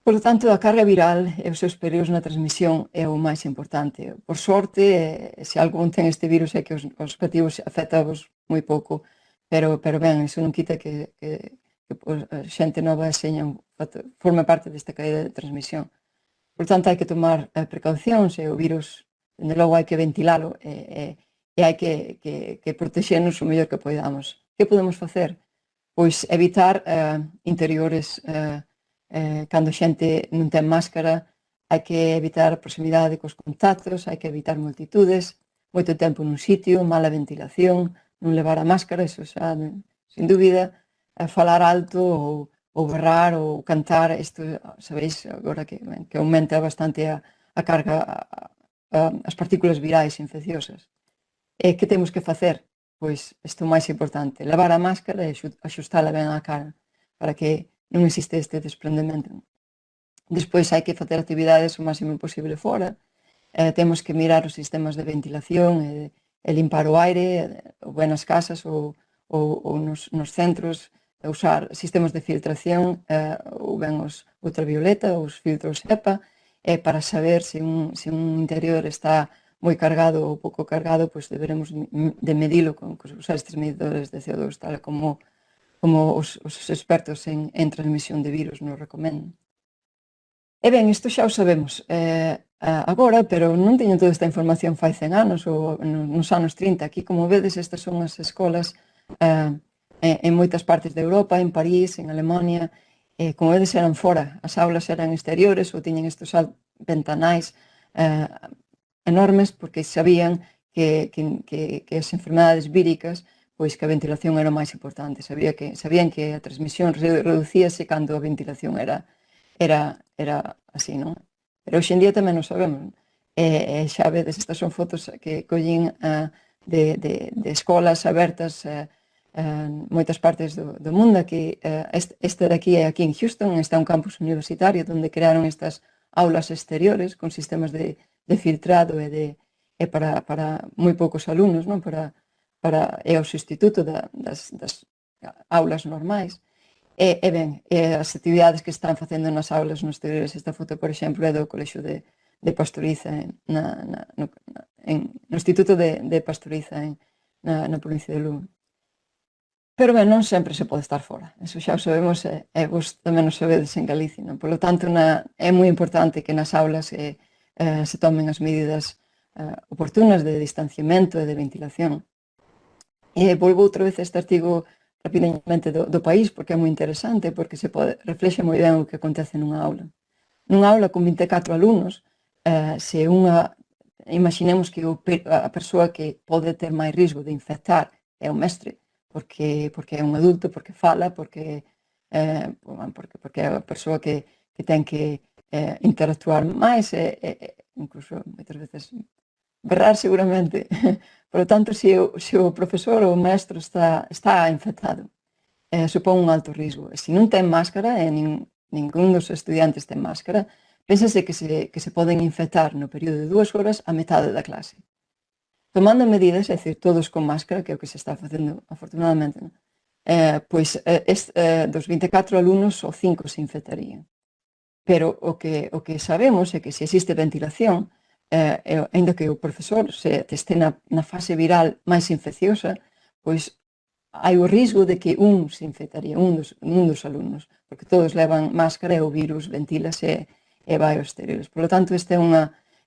Por lo tanto, a carga viral e os seus períodos na transmisión é o máis importante. Por sorte, se algún ten este virus é que os cativos afectados moi pouco, pero ben, iso non quita que a xente nova forma parte desta caída de transmisión. Por tanto, hai que tomar precaucións e o virus, dende logo, hai que ventilalo e hai que protexernos o mellor que poidamos. Que podemos facer? Pois evitar interiores cando a xente non ten máscara, hai que evitar a proximidade cos contactos, hai que evitar multitudes, moito tempo nun sitio, mala ventilación, non levar a máscara, iso xa, sin dúbida, falar alto ou berrar ou cantar, isto sabéis agora que aumenta bastante a carga, as partículas virais infecciosas. E que temos que facer? Pois isto máis importante, levar a máscara e axustala ben á cara para que non existe este desprendemento. Despois hai que facer actividades o máximo posible fora, temos que mirar os sistemas de ventilación e limpar o aire, ou ben nas casas ou nos centros, usar sistemas de filtración ou ben os ultravioleta ou os filtros HEPA para saber se un interior está moi cargado ou pouco cargado, pois deberemos de medilo con usar estes medidores de CO2, tal como os expertos en transmisión de virus nos recomendan. E ben, isto xa o sabemos agora, pero non teño toda esta información fai 100 anos ou nos anos 30. Aquí, como vedes, estas son as escolas en moitas partes de Europa, en París, en Alemania. Como vedes, eran fora. As aulas eran exteriores ou tiñen estes ventanais enormes porque sabían que as enfermedades víricas, pois que a ventilación era o máis importante. Sabían que a transmisión reducíase cando a ventilación era así, non? Pero hoxe en día tamén o sabemos. Xa vedes, estas son fotos que collín de escolas abertas en moitas partes do mundo. Aquí, este de aquí é aquí en Houston, está un campus universitario onde crearon estas aulas exteriores con sistemas de filtrado e para moi poucos alumnos, non? É o sustituto das aulas normais. Ben, as actividades que están facendo nas aulas nos exteriores. Esta foto, por exemplo, é do Colexio de Pastoriza no Instituto de Pastoriza na provincia de Lugo. Pero ben, non sempre se pode estar fora, eso xa o sabemos e vos tamén o sabedes en Galicia, non? Por lo tanto, é moi importante que nas aulas se tomen as medidas oportunas de distanciamento e de ventilación. Volvo outra vez a este artigo rapidamente do País, porque é moi interesante, porque reflexa moi ben o que acontece nunha aula. Nunha aula con 24 alumnos, imaginemos que a persoa que pode ter máis risco de infectar é o mestre, porque é un adulto, porque fala, porque é a persoa que ten que interactuar máis, incluso moitas veces berrar seguramente. Por lo tanto, se o profesor ou o maestro está infectado, supón un alto risco. E se non ten máscara, e ningún dos estudiantes ten máscara, pénsase que se poden infectar no período de 2 horas a metade da clase. Tomando medidas, é dicir, todos con máscara, que é o que se está facendo afortunadamente, pois dos 24 alumnos só 5 se infectarían. Pero o que sabemos é que se existe ventilación, ainda que o profesor este na fase viral máis infecciosa, pois hai o risco de que un se infectaría, un dos alumnos, porque todos levan máscara e o virus ventílase e vai aos exteriores. Por lo tanto, esta é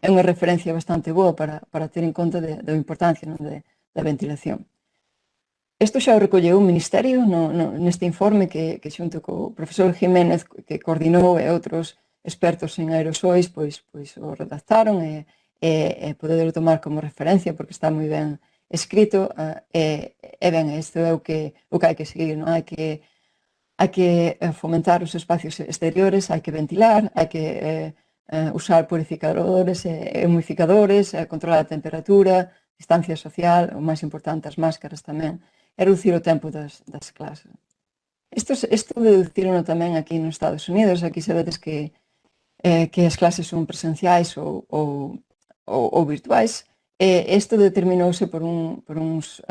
unha referencia bastante boa para ter en conta da importancia da ventilación. Isto xa o recolleu o Ministerio neste informe que xunto co profesor Jiménez, que coordinou, e outros expertos en aerosois, pois o redactaron e poderlo tomar como referencia porque está moi ben escrito. Ben, isto é o que hai que seguir, non? Hai que fomentar os espacios exteriores, hai que ventilar, hai que usar purificadores e humificadores, controlar a temperatura, distancia social, o máis importante, as máscaras tamén, e reducir o tempo das clases. Isto deducirono tamén aquí nos Estados Unidos. Aquí sabedes que as clases son presenciais ou virtuais. Isto determinouse por uns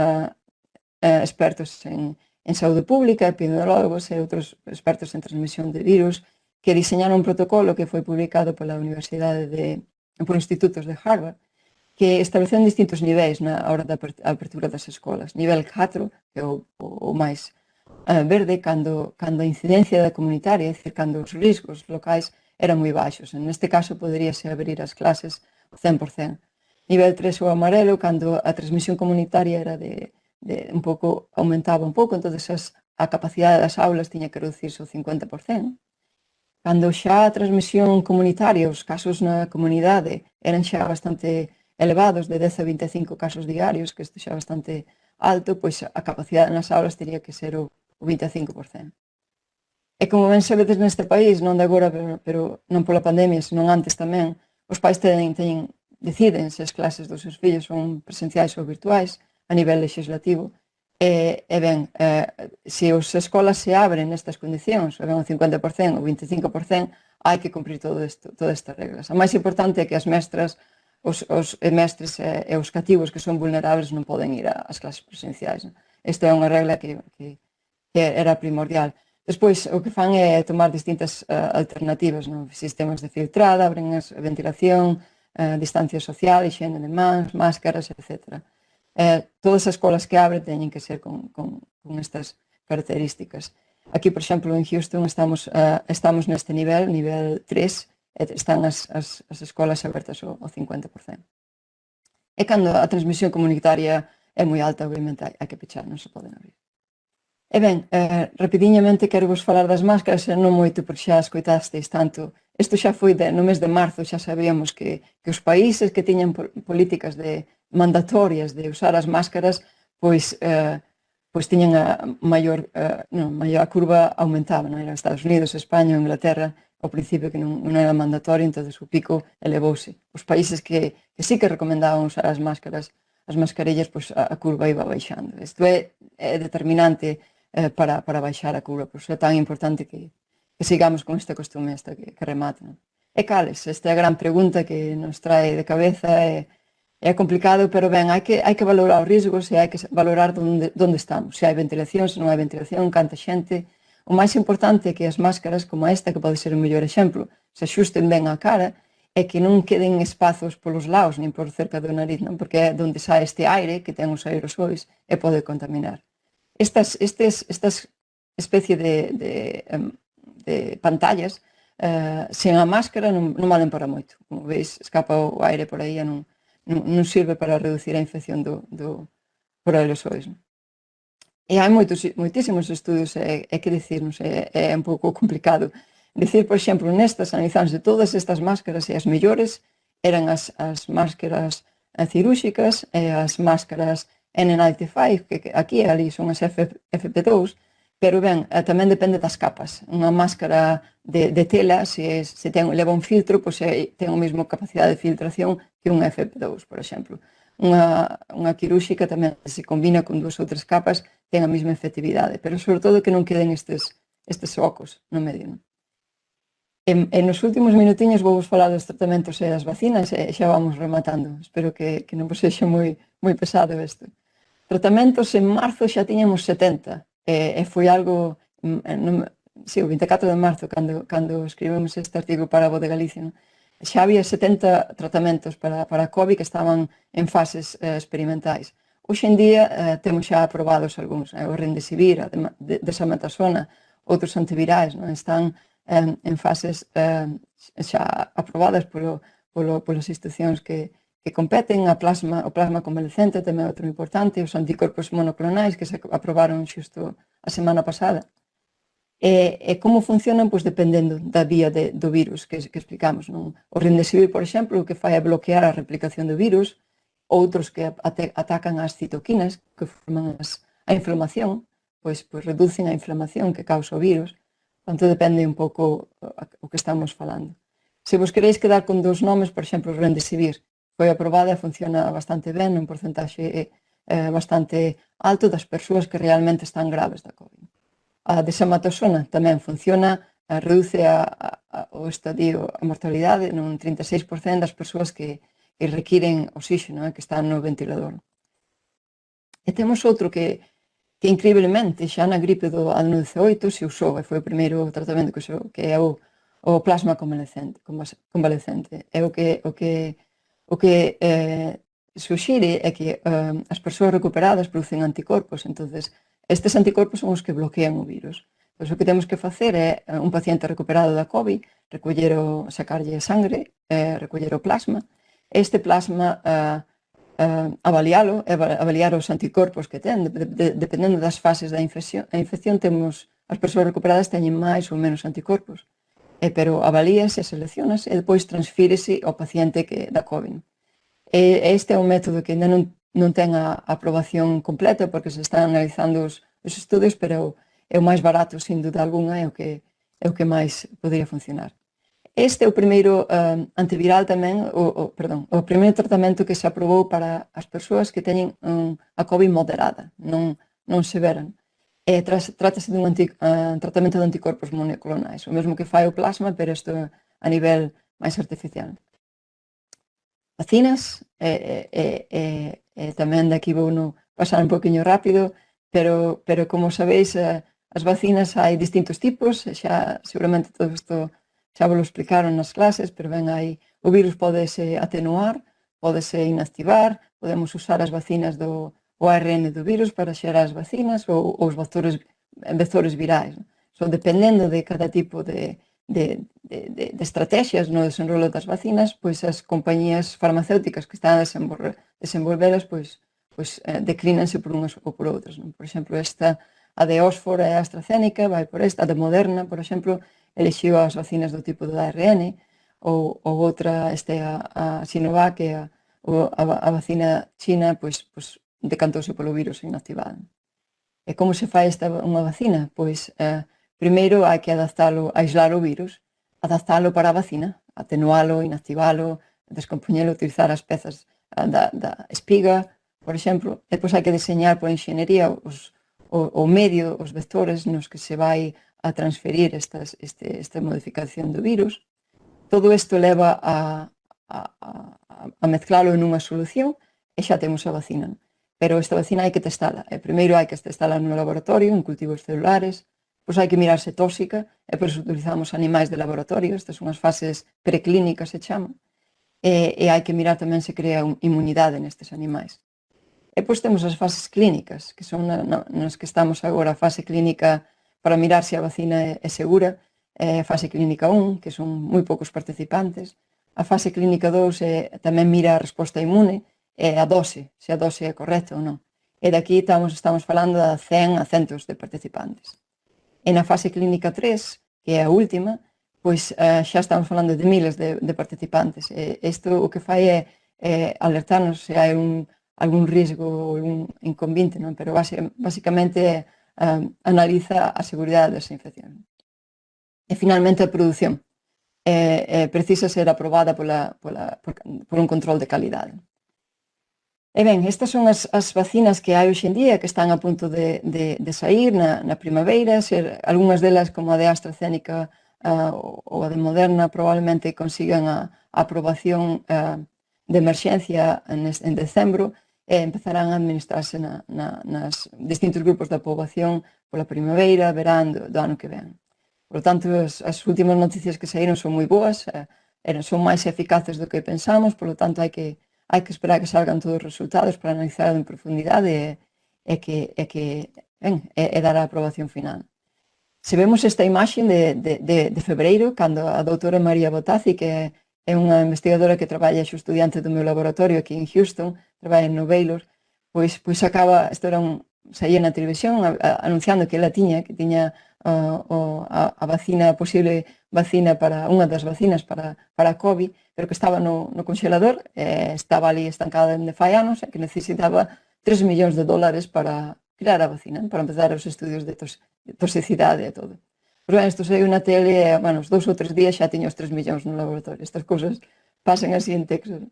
expertos en saúde pública, epidemiólogos e outros expertos en transmisión de virus, que diseñaron un protocolo que foi publicado pola Universidade por institutos de Harvard, que establecen distintos niveis na hora da apertura das escolas. Nivel 4, que é o máis verde, cando a incidencia comunitaria, é dicir, cando os riscos locais eran moi baixos. Neste caso, poderíase abrir as clases 100%. Nivel 3 o amarelo, cando a transmisión comunitaria era aumentaba un pouco, entón a capacidade das aulas tiña que reducirse ao 50%. Cando xa a transmisión comunitaria, os casos na comunidade eran xa bastante elevados, de 10 a 25 casos diarios, que isto xa é bastante alto, pois a capacidade nas aulas teria que ser o 25%. E como ben sabedes neste país, non de agora, pero non pola pandemia, senón antes tamén, os pais deciden se as clases dos seus fillos son presenciais ou virtuais a nivel legislativo. Ben, se as escolas se abren nestas condicións, o 50% ou 25%, hai que cumprir todas estas reglas. A máis importante é que as mestras, os mestres e os cativos que son vulnerables non poden ir ás clases presenciais. Esta é unha regla que era primordial. Despois, o que fan é tomar distintas alternativas, sistemas de filtrada, abren a ventilación, distancia social, higiene de mans, máscaras, etc. Todas as escolas que abren teñen que ser con estas características. Aquí, por exemplo, en Houston estamos neste nivel 3, están as escolas abertas ao 50%. E cando a transmisión comunitaria é moi alta, obviamente hai que pechar, non se poden abrir. E ben, rapidiñamente quero vos falar das máscaras, non moito porque xa escoitasteis tanto. Isto xa foi no mes de marzo, xa sabíamos que os países que tiñan políticas mandatorias de usar as máscaras, pois tiñan a curva aumentaba, non? Eran Estados Unidos, España, Inglaterra, ao principio que non era mandatorio, entonces o pico elevouse. Os países que sí que recomendaban usar as máscaras, as mascarillas, pois a curva iba baixando. Isto é determinante para baixar a curva, por iso é tan importante que sigamos con este costume que remate. Non? E cales? Esta é a gran pregunta que nos trae de cabeza, é complicado, pero ben, hai que valorar os riscos e hai que valorar onde estamos, se hai ventilación, se non hai ventilación, canta xente. O máis importante é que as máscaras como esta, que pode ser o mellor exemplo, se axusten ben á cara e que non queden espazos polos lados, nin por cerca do nariz, non? Porque é onde sai este aire que ten os aerosois e pode contaminar. Estas especie de pantallas sen a máscara non valen para moito. Como veis, escapa o aire por aí e non sirve para reducir a infección por aerosois. E hai moitísimos estudios, que dicir, non sei, é un pouco complicado. Dicir, por exemplo, nestas analizándose todas estas máscaras e as mellores eran as máscaras cirúrxicas e as máscaras N95, que aquí e ali son as FP2, pero ben, tamén depende das capas. Unha máscara de tela, se leva un filtro, pois ten a mesma capacidade de filtración que unha FP2, por exemplo. Unha quirúrxica tamén, se combina con 2 ou 3 capas, ten a mesma efectividade, pero sobre todo que non queden estes ocos no medio. E nos últimos minutiños vou vos falar dos tratamentos e as vacinas e xa vamos rematando. Espero que non vos sexa moi pesado isto. Tratamentos en marzo xa tiñamos 70 e foi algo, o 24 de marzo, cando escribimos este artigo para a Voz de Galicia, xa había 70 tratamentos para COVID que estaban en fases experimentais. Hoxe en día temos xa aprobados algúns, o Remdesivir, a Dexametasona, outros antivirais, están en fases xa aprobadas polas institucións que competen. O plasma convalescente tamén é outro importante, os anticorpos monoclonais que se aprobaron xusto a semana pasada. E como funcionan? Pois dependendo da vía do virus que explicamos. O Remdesivir, por exemplo, o que fai é bloquear a replicación do virus, outros que atacan as citoquinas que forman a inflamación, pois reducen a inflamación que causa o virus. Portanto, depende un pouco o que estamos falando. Se vos queréis quedar con 2 nomes, por exemplo, o Remdesivir foi aprobada e funciona bastante ben, un porcentaxe bastante alto das persoas que realmente están graves da COVID. A Dexametasona tamén funciona, reduce o estadio, a mortalidade nun 36% das persoas que requiren oxígeno, que están no ventilador. E temos outro que increíblemente xa na gripe do ano 18 se usou, e foi o primeiro tratamento que usou, que é o plasma convalescente. É o que suxire é que as persoas recuperadas producen anticorpos, entonces estes anticorpos son os que bloquean o virus. Pois o que temos que facer é un paciente recuperado da COVID, sacarlle sangre, recoller o plasma, este plasma avaliar os anticorpos que ten, dependendo das fases da infección. A infección as persoas recuperadas teñen máis ou menos anticorpos, pero avalíase, seleccionase e depois transfírese ao paciente da COVID. Este é un método que ainda non ten a aprobación completa porque se están analizando os estudios, pero é o máis barato, sin duda alguna, é o que máis podría funcionar. Este é o primeiro antiviral tamén, o primeiro tratamento que se aprobou para as persoas que teñen a COVID moderada, non severa. Trátase dun tratamento de anticorpos monoclonais, o mesmo que fai o plasma, pero isto a nivel máis artificial. Vacinas, tamén daqui vou pasar un poquinho rápido, pero como sabéis, as vacinas hai distintos tipos, xa seguramente todo isto xa vos lo explicaron nas clases, pero ben, o virus podese atenuar, podese inactivar, podemos usar as vacinas do ARN do virus para xerar as vacinas ou os vectores virais. Dependendo de cada tipo de de estrategias no desenrolo das vacinas, pois as compañías farmacéuticas que están a desenvolvelas, pois declínanse por unhas ou por outras. Non? Por exemplo, a de Oxford é a AstraZeneca, vai por esta, a de Moderna, por exemplo, elixiu as vacinas do tipo do ARN, ou outra, a Sinovac, que é a vacina china, pois decantouse polo virus inactivado. E como se fai unha vacina? Pois, primeiro hai que adaptalo, aislar o virus, adaptalo para a vacina, atenualo, inactivalo, descompoñelo, utilizar as pezas da espiga, por exemplo, e depois hai que diseñar por enxenería o medio, os vectores nos que se vai a transferir esta modificación do virus. Todo isto leva a mezclalo en unha solución e xa temos a vacina. Pero esta vacina hai que testala. Primeiro hai que testala no laboratorio, en cultivos celulares, pois hai que mirar se tóxica, e por iso utilizamos animais de laboratorio, estas son as fases preclínicas, se chama, e hai que mirar tamén se crea inmunidade nestes animais. E pois temos as fases clínicas, que son nas que estamos agora, a fase clínica para mirar se a vacina é segura, a fase clínica 1, que son moi poucos participantes, a fase clínica 2 tamén mira a resposta inmune, e a dose, se a dose é correcta ou non. E daqui estamos falando de 100 a centos de participantes. E na fase clínica 3, que é a última, pois xa estamos falando de miles de participantes. Isto o que fai é alertarnos se hai algún risco ou algún inconvinte, non? Pero basicamente analiza a seguridade desa infección. E finalmente a produción. Precisa ser aprobada por un control de calidade. E ben, estas son as vacinas que hai hoxe en día, que están a punto de sair na primavera, algunhas delas como a de AstraZeneca ou a de Moderna probablemente consigan a aprobación de emerxencia en decembro e empezarán a administrarse nas distintos grupos da poboación pola primavera, verán do ano que ven. Por tanto, as últimas noticias que saíron son moi boas, son máis eficaces do que pensamos, por lo tanto hai que esperar que salgan todos os resultados para analizar en profundidade e dar a aprobación final. Se vemos esta imaxe de febreiro, cando a doutora María Bottazzi, que é unha investigadora que traballa xusto diante do meu laboratorio aquí en Houston, traballa no Baylor, pois acaba, isto era saía na televisión anunciando que ela tiña a vacina, a posible vacina para unha das vacinas para a COVID, pero que estaba no congelador, estaba ali estancada dende fai anos e que necesitaba $3 millóns para crear a vacina, para empezar os estudios de toxicidade e todo. Pois ben, isto saiu na tele e, os 2 ou 3 días xa tiña os 3 millóns no laboratorio. Estas cousas pasan así en Texas.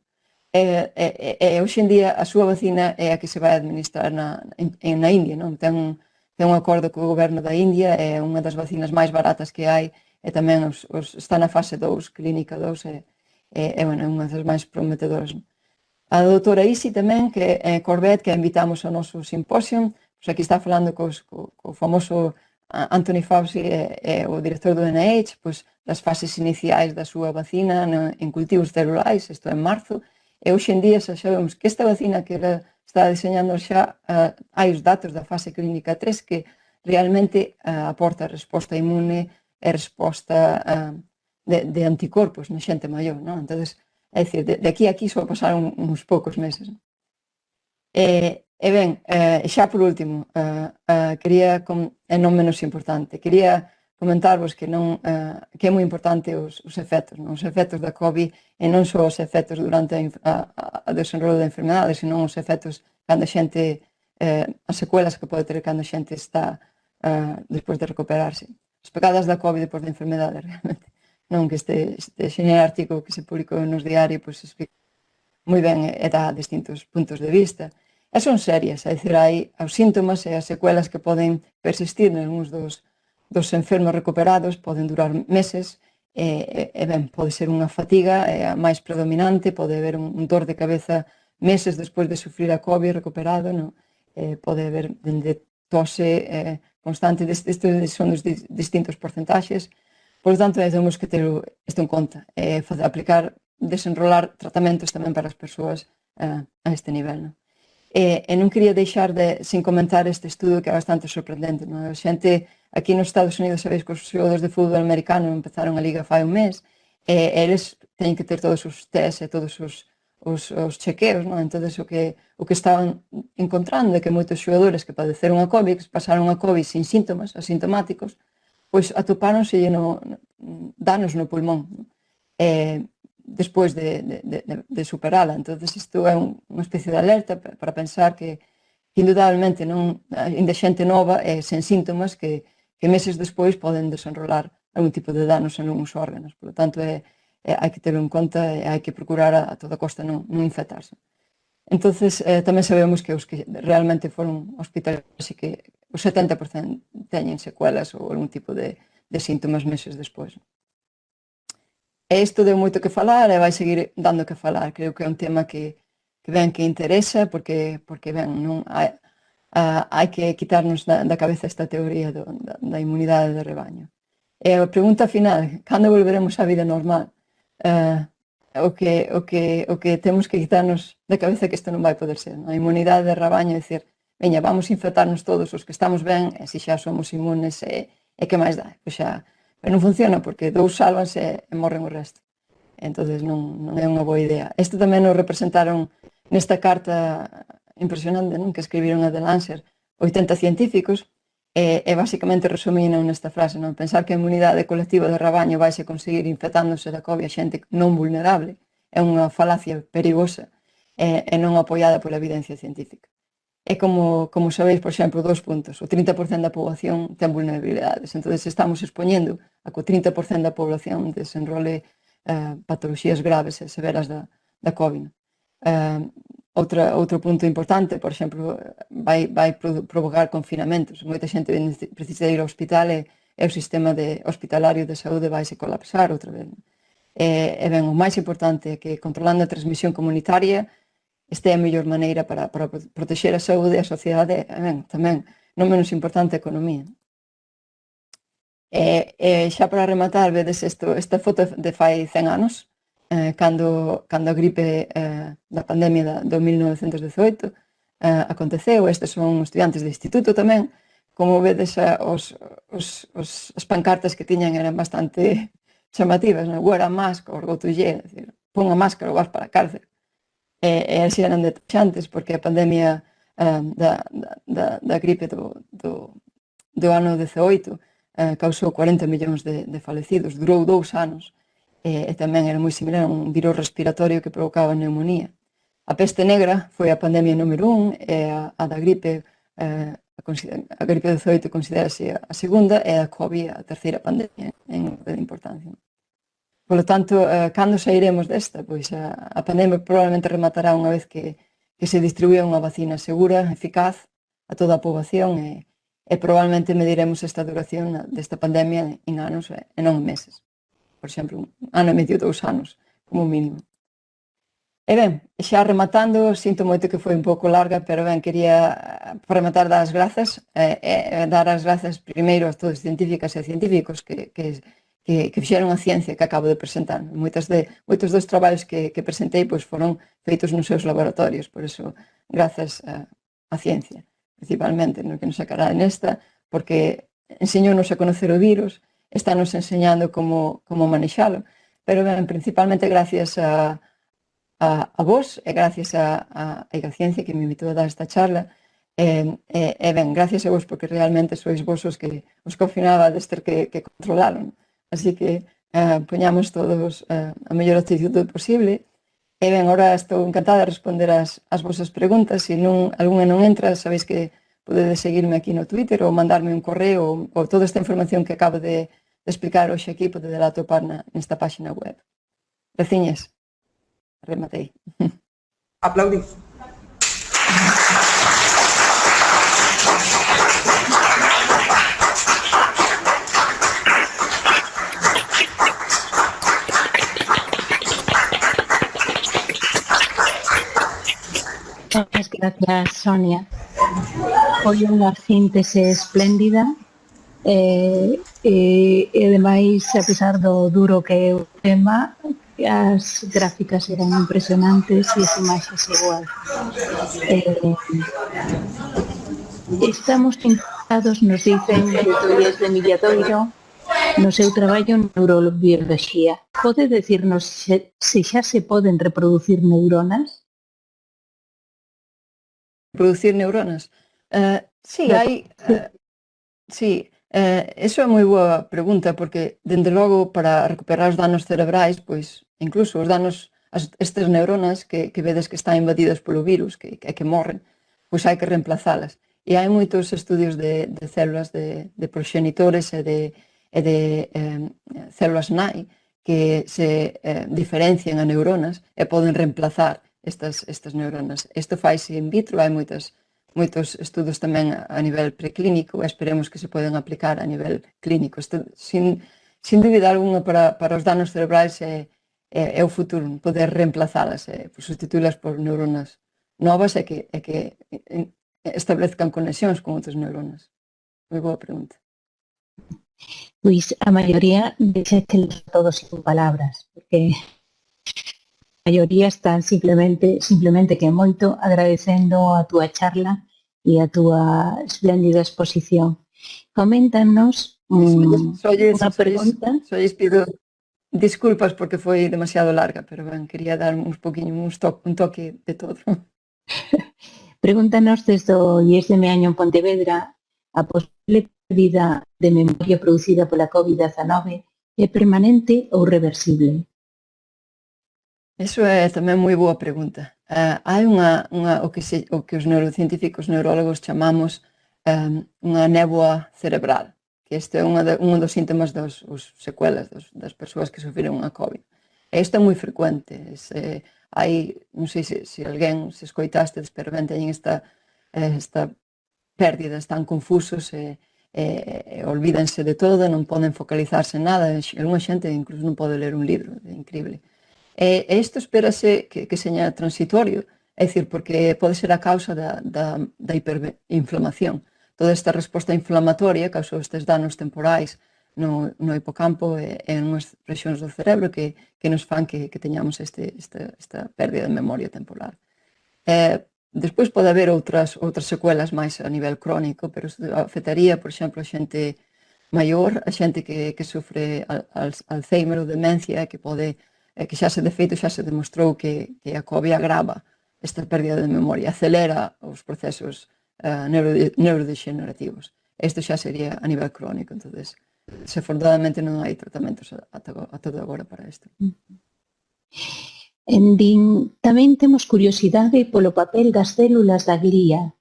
Hoxe en día a súa vacina é a que se vai administrar na India, non? Ten un acordo co goberno da India, é unha das vacinas máis baratas que hai e tamén está na fase 2, clínica 2, é unha das máis prometedoras. A doutora Isi tamén, que é Corbett, que a invitamos ao noso simposio, pois aquí está falando co famoso Anthony Fauci, o director do NIH, pois das fases iniciais da súa vacina en cultivos celulares, isto en marzo, e hoxe en día xa sabemos que esta vacina que está diseñando xa, hai os datos da fase clínica 3 que realmente aporta resposta inmune e resposta de anticorpos na xente maior, non? Entón, é dicir, de aquí a aquí só pasaron uns poucos meses. E ben, xa por último, quería, e non menos importante, quería comentarvos que é moi importante os efectos, non? Os efectos da COVID e non só os efectos durante a desenrolo da enfermedade, senón os efectos cando a xente, as secuelas que pode ter cando a xente está despois de recuperarse. As pegadas da COVID depois da enfermedade, realmente. Non, que este xeñal artigo que se publicou nos diarios, pois explica moi ben e dá distintos puntos de vista. E son serias, é dicir, hai os síntomas e as secuelas que poden persistir nalgúns dos enfermos recuperados, poden durar meses, e ben, pode ser unha fatiga máis predominante, pode haber un dor de cabeza meses despois de sufrir a COVID recuperado, non? Pode haber dende tose constante, estes son os distintos porcentaxes. Por tanto, temos que ter isto en conta, aplicar, desenrolar tratamentos tamén para as persoas a este nivel, non? E non quería deixar sin comentar este estudo que é bastante sorprendente, non? A xente Aquí nos Estados Unidos, sabéis que os xogadores de fútbol americano empezaron a liga fai un mes, e eles teñen que ter todos os tests e todos os chequeos, non? Entón, o que estaban encontrando é que moitos xogadores que padeceron a COVID, que pasaron a COVID sin síntomas, asintomáticos, pois atopáronse danos no pulmón, non? Despois de superala. Entón, isto é unha especie de alerta para pensar que indudablemente ainda xente nova e sen síntomas que meses despois poden desenrolar algún tipo de danos en algúns órganos. Por lo tanto, hai que terlo en conta e hai que procurar a toda costa non infectarse. Entón, tamén sabemos que os que realmente foron hospitalizados e que o 70% teñen secuelas ou algún tipo de síntomas meses despois. E isto deu moito que falar e vai seguir dando que falar. Creo que é un tema que ben que interesa porque ben, non hai que quitarnos da cabeza esta teoría da inmunidade de rebaño. E a pregunta final, cando volveremos á vida normal? O que temos que quitarnos da cabeza que isto non vai poder ser. A inmunidade de rebaño é dicir, veña, vamos infectarnos todos os que estamos ben e se xa somos inmunes e que máis dá? Pois xa, pero non funciona porque dous sálvanse e morren o resto. Entón non é unha boa idea. Isto tamén nos representaron nesta carta impresionante, non? Que escribiron a The Lancet 80 científicos e basicamente resumían nesta frase, non? Pensar que a inmunidade colectiva de rabaño vaise conseguir infectándose da COVID a xente non vulnerable é unha falacia perigosa e non apoiada pola evidencia científica. É como sabéis, por exemplo, 2 puntos. O 30% da poboación ten vulnerabilidades. Entón, estamos expoñendo a que o 30% da poboación desenrole patoloxías graves e severas da COVID. Outro punto importante, por exemplo, vai provocar confinamentos. Moita xente precisa ir ao hospital e o sistema hospitalario de saúde vai se colapsar outra vez. E ben, o máis importante é que controlando a transmisión comunitaria esta é a mellor maneira para protexer a saúde e a sociedade e ben, tamén, non menos importante, a economía. E xa para rematar, vedes esta foto de fai 100 anos, cando a gripe da pandemia do 1918 aconteceu. Estes son estudiantes de instituto tamén. Como vedes, as pancartas que tiñan eran bastante chamativas, non? Wear a mask or go to jail, pon a máscara ou vas para a cárcel. E así eran detaxantes porque a pandemia da gripe do ano 18 causou 40 millóns de falecidos, durou 2 anos e tamén era moi similar a un virus respiratorio que provocaba neumonía. A peste negra foi a pandemia número 1 e a da gripe, a gripe 18 considerase a segunda e a COVID a terceira pandemia en orde de importancia. Por lo tanto, cando sairemos desta? Pois a pandemia probablemente rematará unha vez que se distribuía unha vacina segura, eficaz a toda a poboación e probablemente mediremos esta duración desta pandemia en anos e non en meses. Por exemplo, 1 ano e medio, 2 anos, como mínimo. E ben, xa rematando, sinto moito que foi un pouco larga, pero ben, quería rematar dar as grazas, dar as grazas primeiro a todos os científicas e científicos que fixeron a ciencia que acabo de presentar. Moitos dos traballos que presentei pois foron feitos nos seus laboratorios, por eso, grazas á ciencia, principalmente, no que nos sacará nesta, porque enseñounos a conocer o virus, estános enseñando como manexalo, pero ben, principalmente gracias a vos e gracias a ciencia que me invitou a dar esta charla e ben, gracias a vos porque realmente sois vos os que ao final vades ter que controlalo. Así que poñamos todos a mellor actitude posible e ben, agora estou encantada de responder as vosas preguntas. Se algunha non entra, sabéis que podedes seguirme aquí no Twitter ou mandarme un correo ou toda esta información que acabo de explicar hoxe aquí podedela atopar nesta página web. Graciñas. Rematei. Aplaudís. Muchas gracias, Sonia. Foi unha síntese espléndida e ademais, a pesar do duro que é o tema, as gráficas eran impresionantes e as imaxes igual. Estamos intentando dados nos dicen que Toies de Milladoiro no seu traballo en neurobioloxía. Pode decirnos se xa se poden reproducir neuronas? Producir neuronas. Sí, hai... Sí, eso é moi boa pregunta, porque, dende logo, para recuperar os danos cerebrais, pois, incluso os danos, estas neuronas que vedes que están invadidas polo virus, que morren, pois hai que reemplazalas. E hai moitos estudios de células de proxenitores e de células nai que se diferencian a neuronas e poden reemplazar estas neuronas. Isto faise in vitro, hai moitos estudos tamén a nivel preclínico e esperemos que se poden aplicar a nivel clínico. Isto, sin dúbida alguna, para os danos cerebrais é o futuro, poder reemplazalas, sustituílas por neuronas novas e que establezcan conexións con outras neuronas. Moi boa pregunta. Pois a maioría deixaste todos sin palabras, porque a maioría están simplemente que moito agradecendo a túa charla e a túa espléndida exposición. Coméntanos unha pregunta. Só lles pido disculpas porque foi demasiado larga, pero ben, quería dar un toque de todo. Pregúntanos desde o IES de Meaño en Pontevedra a posible pérdida de memoria producida pola COVID-19 é permanente ou reversible? Eso é tamén moi boa pregunta. Hai o que os neurocientíficos neurólogos chamamos unha néboa cerebral, que este é un dos síntomas das secuelas das persoas que sofreron a COVID. E isto é moi frecuente. Non sei se alguén se escoitastes, pero ben teñen esta pérdida, están confusos e olvídense de todo, non poden focalizarse en nada. Alguna xente incluso non pode ler un libro, é increíble. E isto espérase que seña transitorio, é dicir, porque pode ser a causa da hiperinflamación. Toda esta resposta inflamatoria causou estes danos temporais no hipocampo e en unhas rexións do cerebro que nos fan que teñamos esta pérdida de memoria temporal. Despois pode haber outras secuelas máis a nivel crónico, pero afectaría, por exemplo, a xente maior, a xente que sofre Alzheimer ou demencia, que xa se demostrou que a COVID agrava esta pérdida de memoria, acelera os procesos neurodegenerativos. Isto xa sería a nivel crónico, entonces, desafortunadamente non hai tratamentos a todo agora para isto. Tamén temos curiosidade polo papel das células da glía.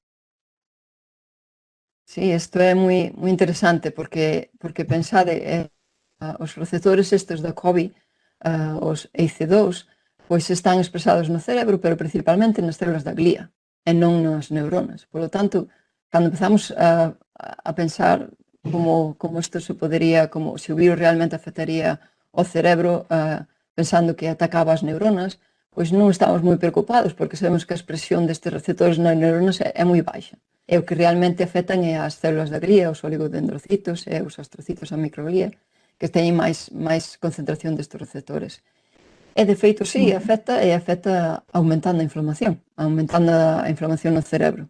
Sí, isto é moi interesante porque pensade, os receptores estes da COVID, os ACE2, pois están expresados no cerebro, pero principalmente nas células da glía e non nas neuronas. Por lo tanto, cando empezamos a pensar como isto se podería, como se o virus realmente afectaría o cerebro, pensando que atacaba as neuronas, pois non estamos moi preocupados porque sabemos que a expresión destes receptores nas neuronas é moi baixa. E o que realmente afectan é as células da glía, os oligodendrocitos e os astrocitos, a microglía, que teñen máis concentración destes receptores. E, de feito, sí, afecta aumentando a inflamación no cerebro.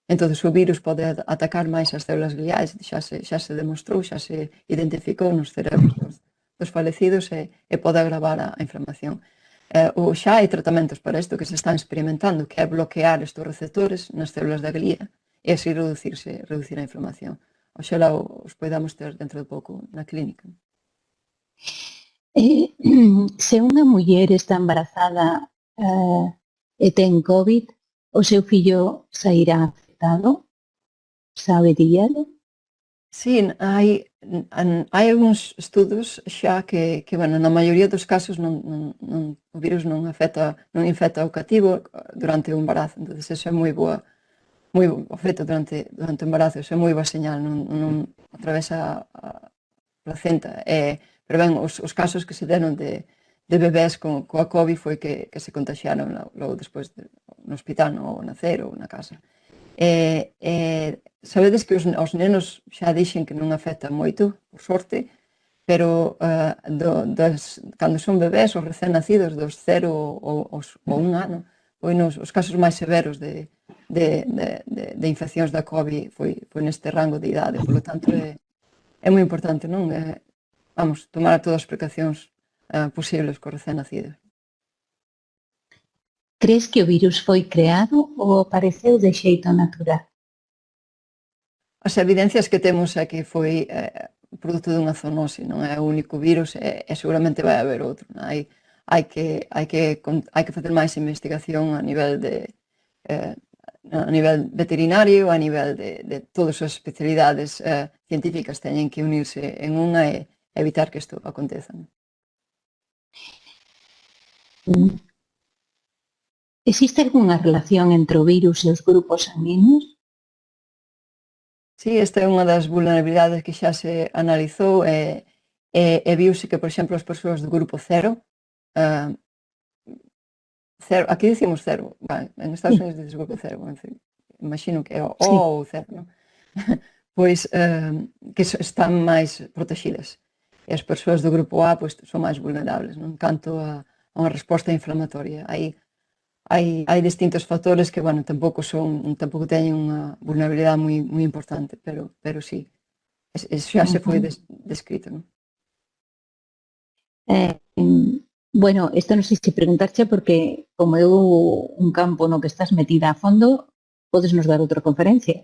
Entón, o virus pode atacar máis as células gliais, xa se demostrou, xa se identificou nos cerebros dos falecidos e pode agravar a inflamación. Xa hai tratamentos para isto que se están experimentando, que é bloquear estes receptores nas células da glía e así reducir a inflamación. Oxalá os podamos ter dentro de pouco na clínica. Se unha muller está embarazada e ten COVID, o seu fillo sairá afectado? Saberíalo? Sí, hai algúns estudos xa que na maioría dos casos o virus non infecta o cativo durante o embarazo, entón eso é moi boa, o feito durante o embarazo, eso é moi boa señal, non atravesa a placenta. Pero ben, os casos que se deron de bebés coa COVID foi que se contagiaron logo despois no hospital, ao nacer ou na casa. Sabedes que os nenos xa dixen que non afecta moito, por sorte, pero cando son bebés, os recén nacidos dos 0 ou 1 ano, pois os casos máis severos de de infeccións da COVID foi neste rango de idade, polo tanto é moi importante, non? Vamos, tomar todas as precaucións posibles co recén nacido. Crees que o virus foi creado ou apareceu de xeito natural? As evidencias que temos é que foi produto dunha zoonose, non é o único virus e seguramente vai haber outro. Non? Hai que facer máis investigación a nivel veterinario, a nivel de todas as especialidades científicas teñen que unirse en unha e evitar que isto aconteza. Non? Existe algunha relación entre o virus e os grupos sanguíneos? Sí, esta é unha das vulnerabilidades que xa se analizou e viuse que, por exemplo, as persoas do grupo cero, aquí dicimos cero, en Estados Unidos dices grupo cero, imagino que é o O ou cero, non? Pois que están máis protegidas. E as persoas do grupo A pois, son máis vulnerables, non? Canto a unha resposta inflamatoria. Hai distintos factores que, bueno, tampouco teñen unha vulnerabilidade moi importante, pero sí, xa se foi descrito, non? Bueno, isto non sei se preguntarche porque como eu un campo no que estás metida a fondo, podes nos dar outra conferencia.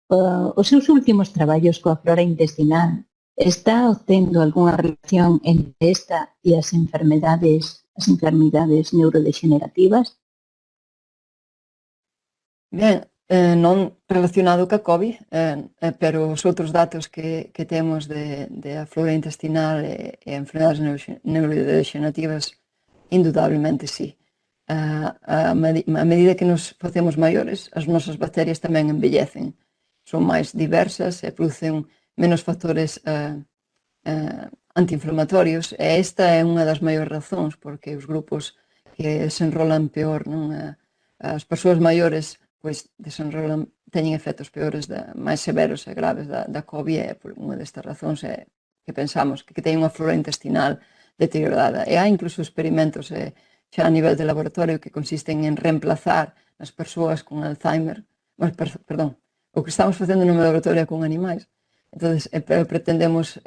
Os seus últimos traballos coa flora intestinal está obtendo algunha relación entre esta e as enfermidades neurodegenerativas? Ben, non relacionado ca COVID, pero os outros datos que temos de a flora intestinal e enfermedades neurodegenerativas, indudablemente sí. A medida que nos facemos maiores, as nosas bacterias tamén envellecen. Son máis diversas e producen menos factores antiinflamatorios e esta é unha das maiores razóns porque os grupos que se enrolan peor, non? As persoas maiores pois teñen efectos peores, máis severos e graves da COVID e por unha destas razóns é que pensamos que teñen unha flora intestinal deteriorada. E hai incluso experimentos xa a nivel de laboratorio que consisten en reemplazar as persoas con Alzheimer, perdón, o que estamos facendo no meu laboratorio con animais. Entón, pretendemos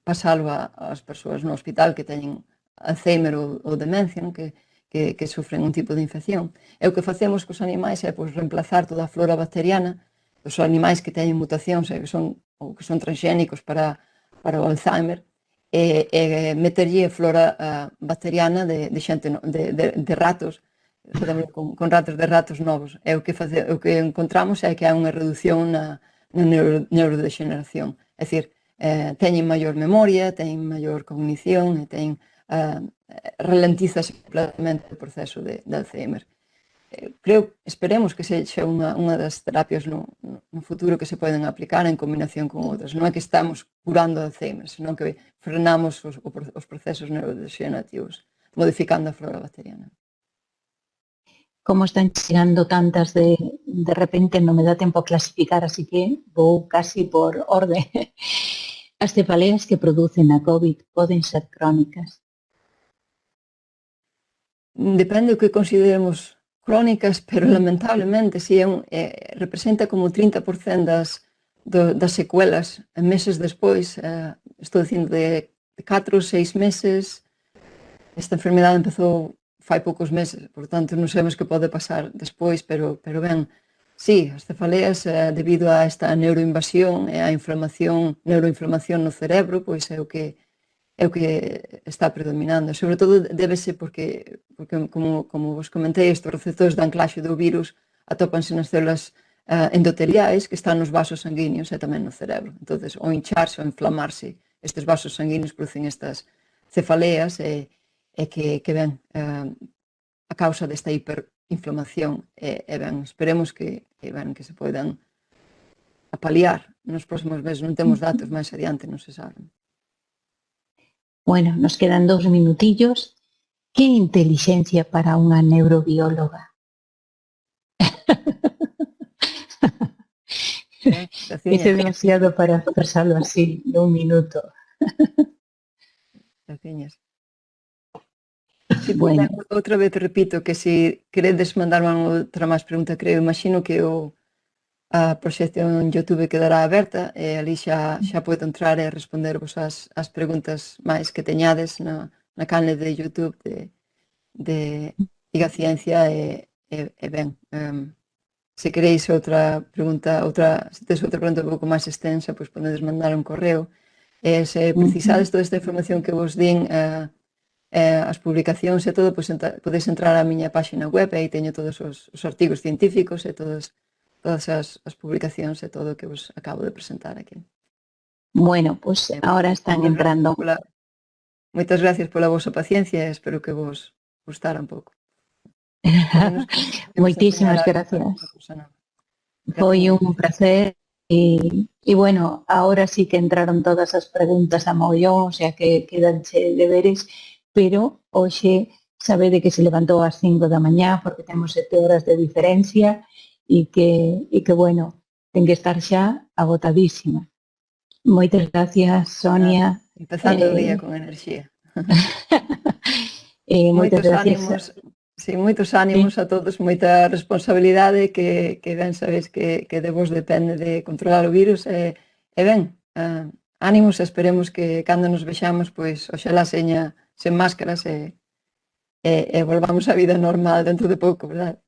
pasalo ás persoas no hospital que teñen Alzheimer ou demencia, non? Que sufren un tipo de infección. E o que facemos cos animais é pois, reemplazar toda a flora bacteriana dos animais que teñen mutacións ou que son transgénicos para o Alzheimer e meterlle flora bacteriana de ratos, con ratos novos. E o que encontramos é que hai unha reducción na neurodegeneración. É dicir, teñen maior memoria, teñen maior cognición e teñen ralentizase completamente o proceso de Alzheimer. Esperemos que sexa unha das terapias no futuro que se poden aplicar en combinación con outras. Non é que estamos curando Alzheimer, senón que frenamos os procesos neurodegenerativos, modificando a flora bacteriana. Como están chegando tantas de repente non me dá tempo a clasificar, así que vou casi por orde. As cefaleas que producen a COVID poden ser crónicas? Depende do que consideremos crónicas, pero lamentablemente si representa como 30% das secuelas meses despois. Estou dicindo de 4 ou 6 meses. Esta enfermedade empezou fai poucos meses, por tanto non sabemos que pode pasar despois, pero ben, sí, as cefaleas debido a esta neuroinvasión e a neuroinflamación no cerebro, pois é o que está predominando. Sobre todo débese porque como vos comentei, estes receptores de anclaxe do virus atópanse nas células endoteliais que están nos vasos sanguíneos e tamén no cerebro. Entón, ao hincharse ou inflamarse estes vasos sanguíneos producen estas cefaleas e que ven a causa desta hiperinflamación e ben, esperemos que se poidan apaliar nos próximos meses. Non temos datos, máis adiante non se saben. Bueno, nos quedan 2 minutillos. Que intelixencia para unha neurobióloga? Ese é demasiado para expresarlo así, nun minuto. Graciñas. Sí, Si Bueno, outra vez repito que se queredes mandarme outra máis pregunta, imagino que a proxección en YouTube quedará aberta e ali xa podo entrar e respondervos as preguntas máis que teñades na canle de YouTube de Diga Ciencia e ben, se queréis outra pregunta, se tes outra pregunta un pouco máis extensa, pois podedes mandar un correo. E se precisades toda esta información que vos din, as publicacións e todo, pois podedes entrar á miña páxina web e aí teño todos os artigos científicos e todas as publicacións e todo o que vos acabo de presentar aquí. bueno, pues ahora están entrando. Moitas gracias pola vosa paciencia e espero que vos gustara un pouco. Moitísimas gracias. Foi un placer e bueno, ahora sí que entraron todas as preguntas a mogollón, o sea que quedanche deberes, pero hoxe sabede que se levantou ás 5 da mañá porque temos 7 horas de diferencia e que bueno, ten que estar xa agotadísima. Moitas gracias, Sonia. Empezando o día con enerxía. Moitas gracias. Ánimos, sí, moitos ánimos a todos, moita responsabilidade que ben sabes que de vos depende de controlar o virus e ben, ánimos e esperemos que cando nos vexamos, pois oxalá seña sen máscaras e volvamos á vida normal dentro de pouco, verdad?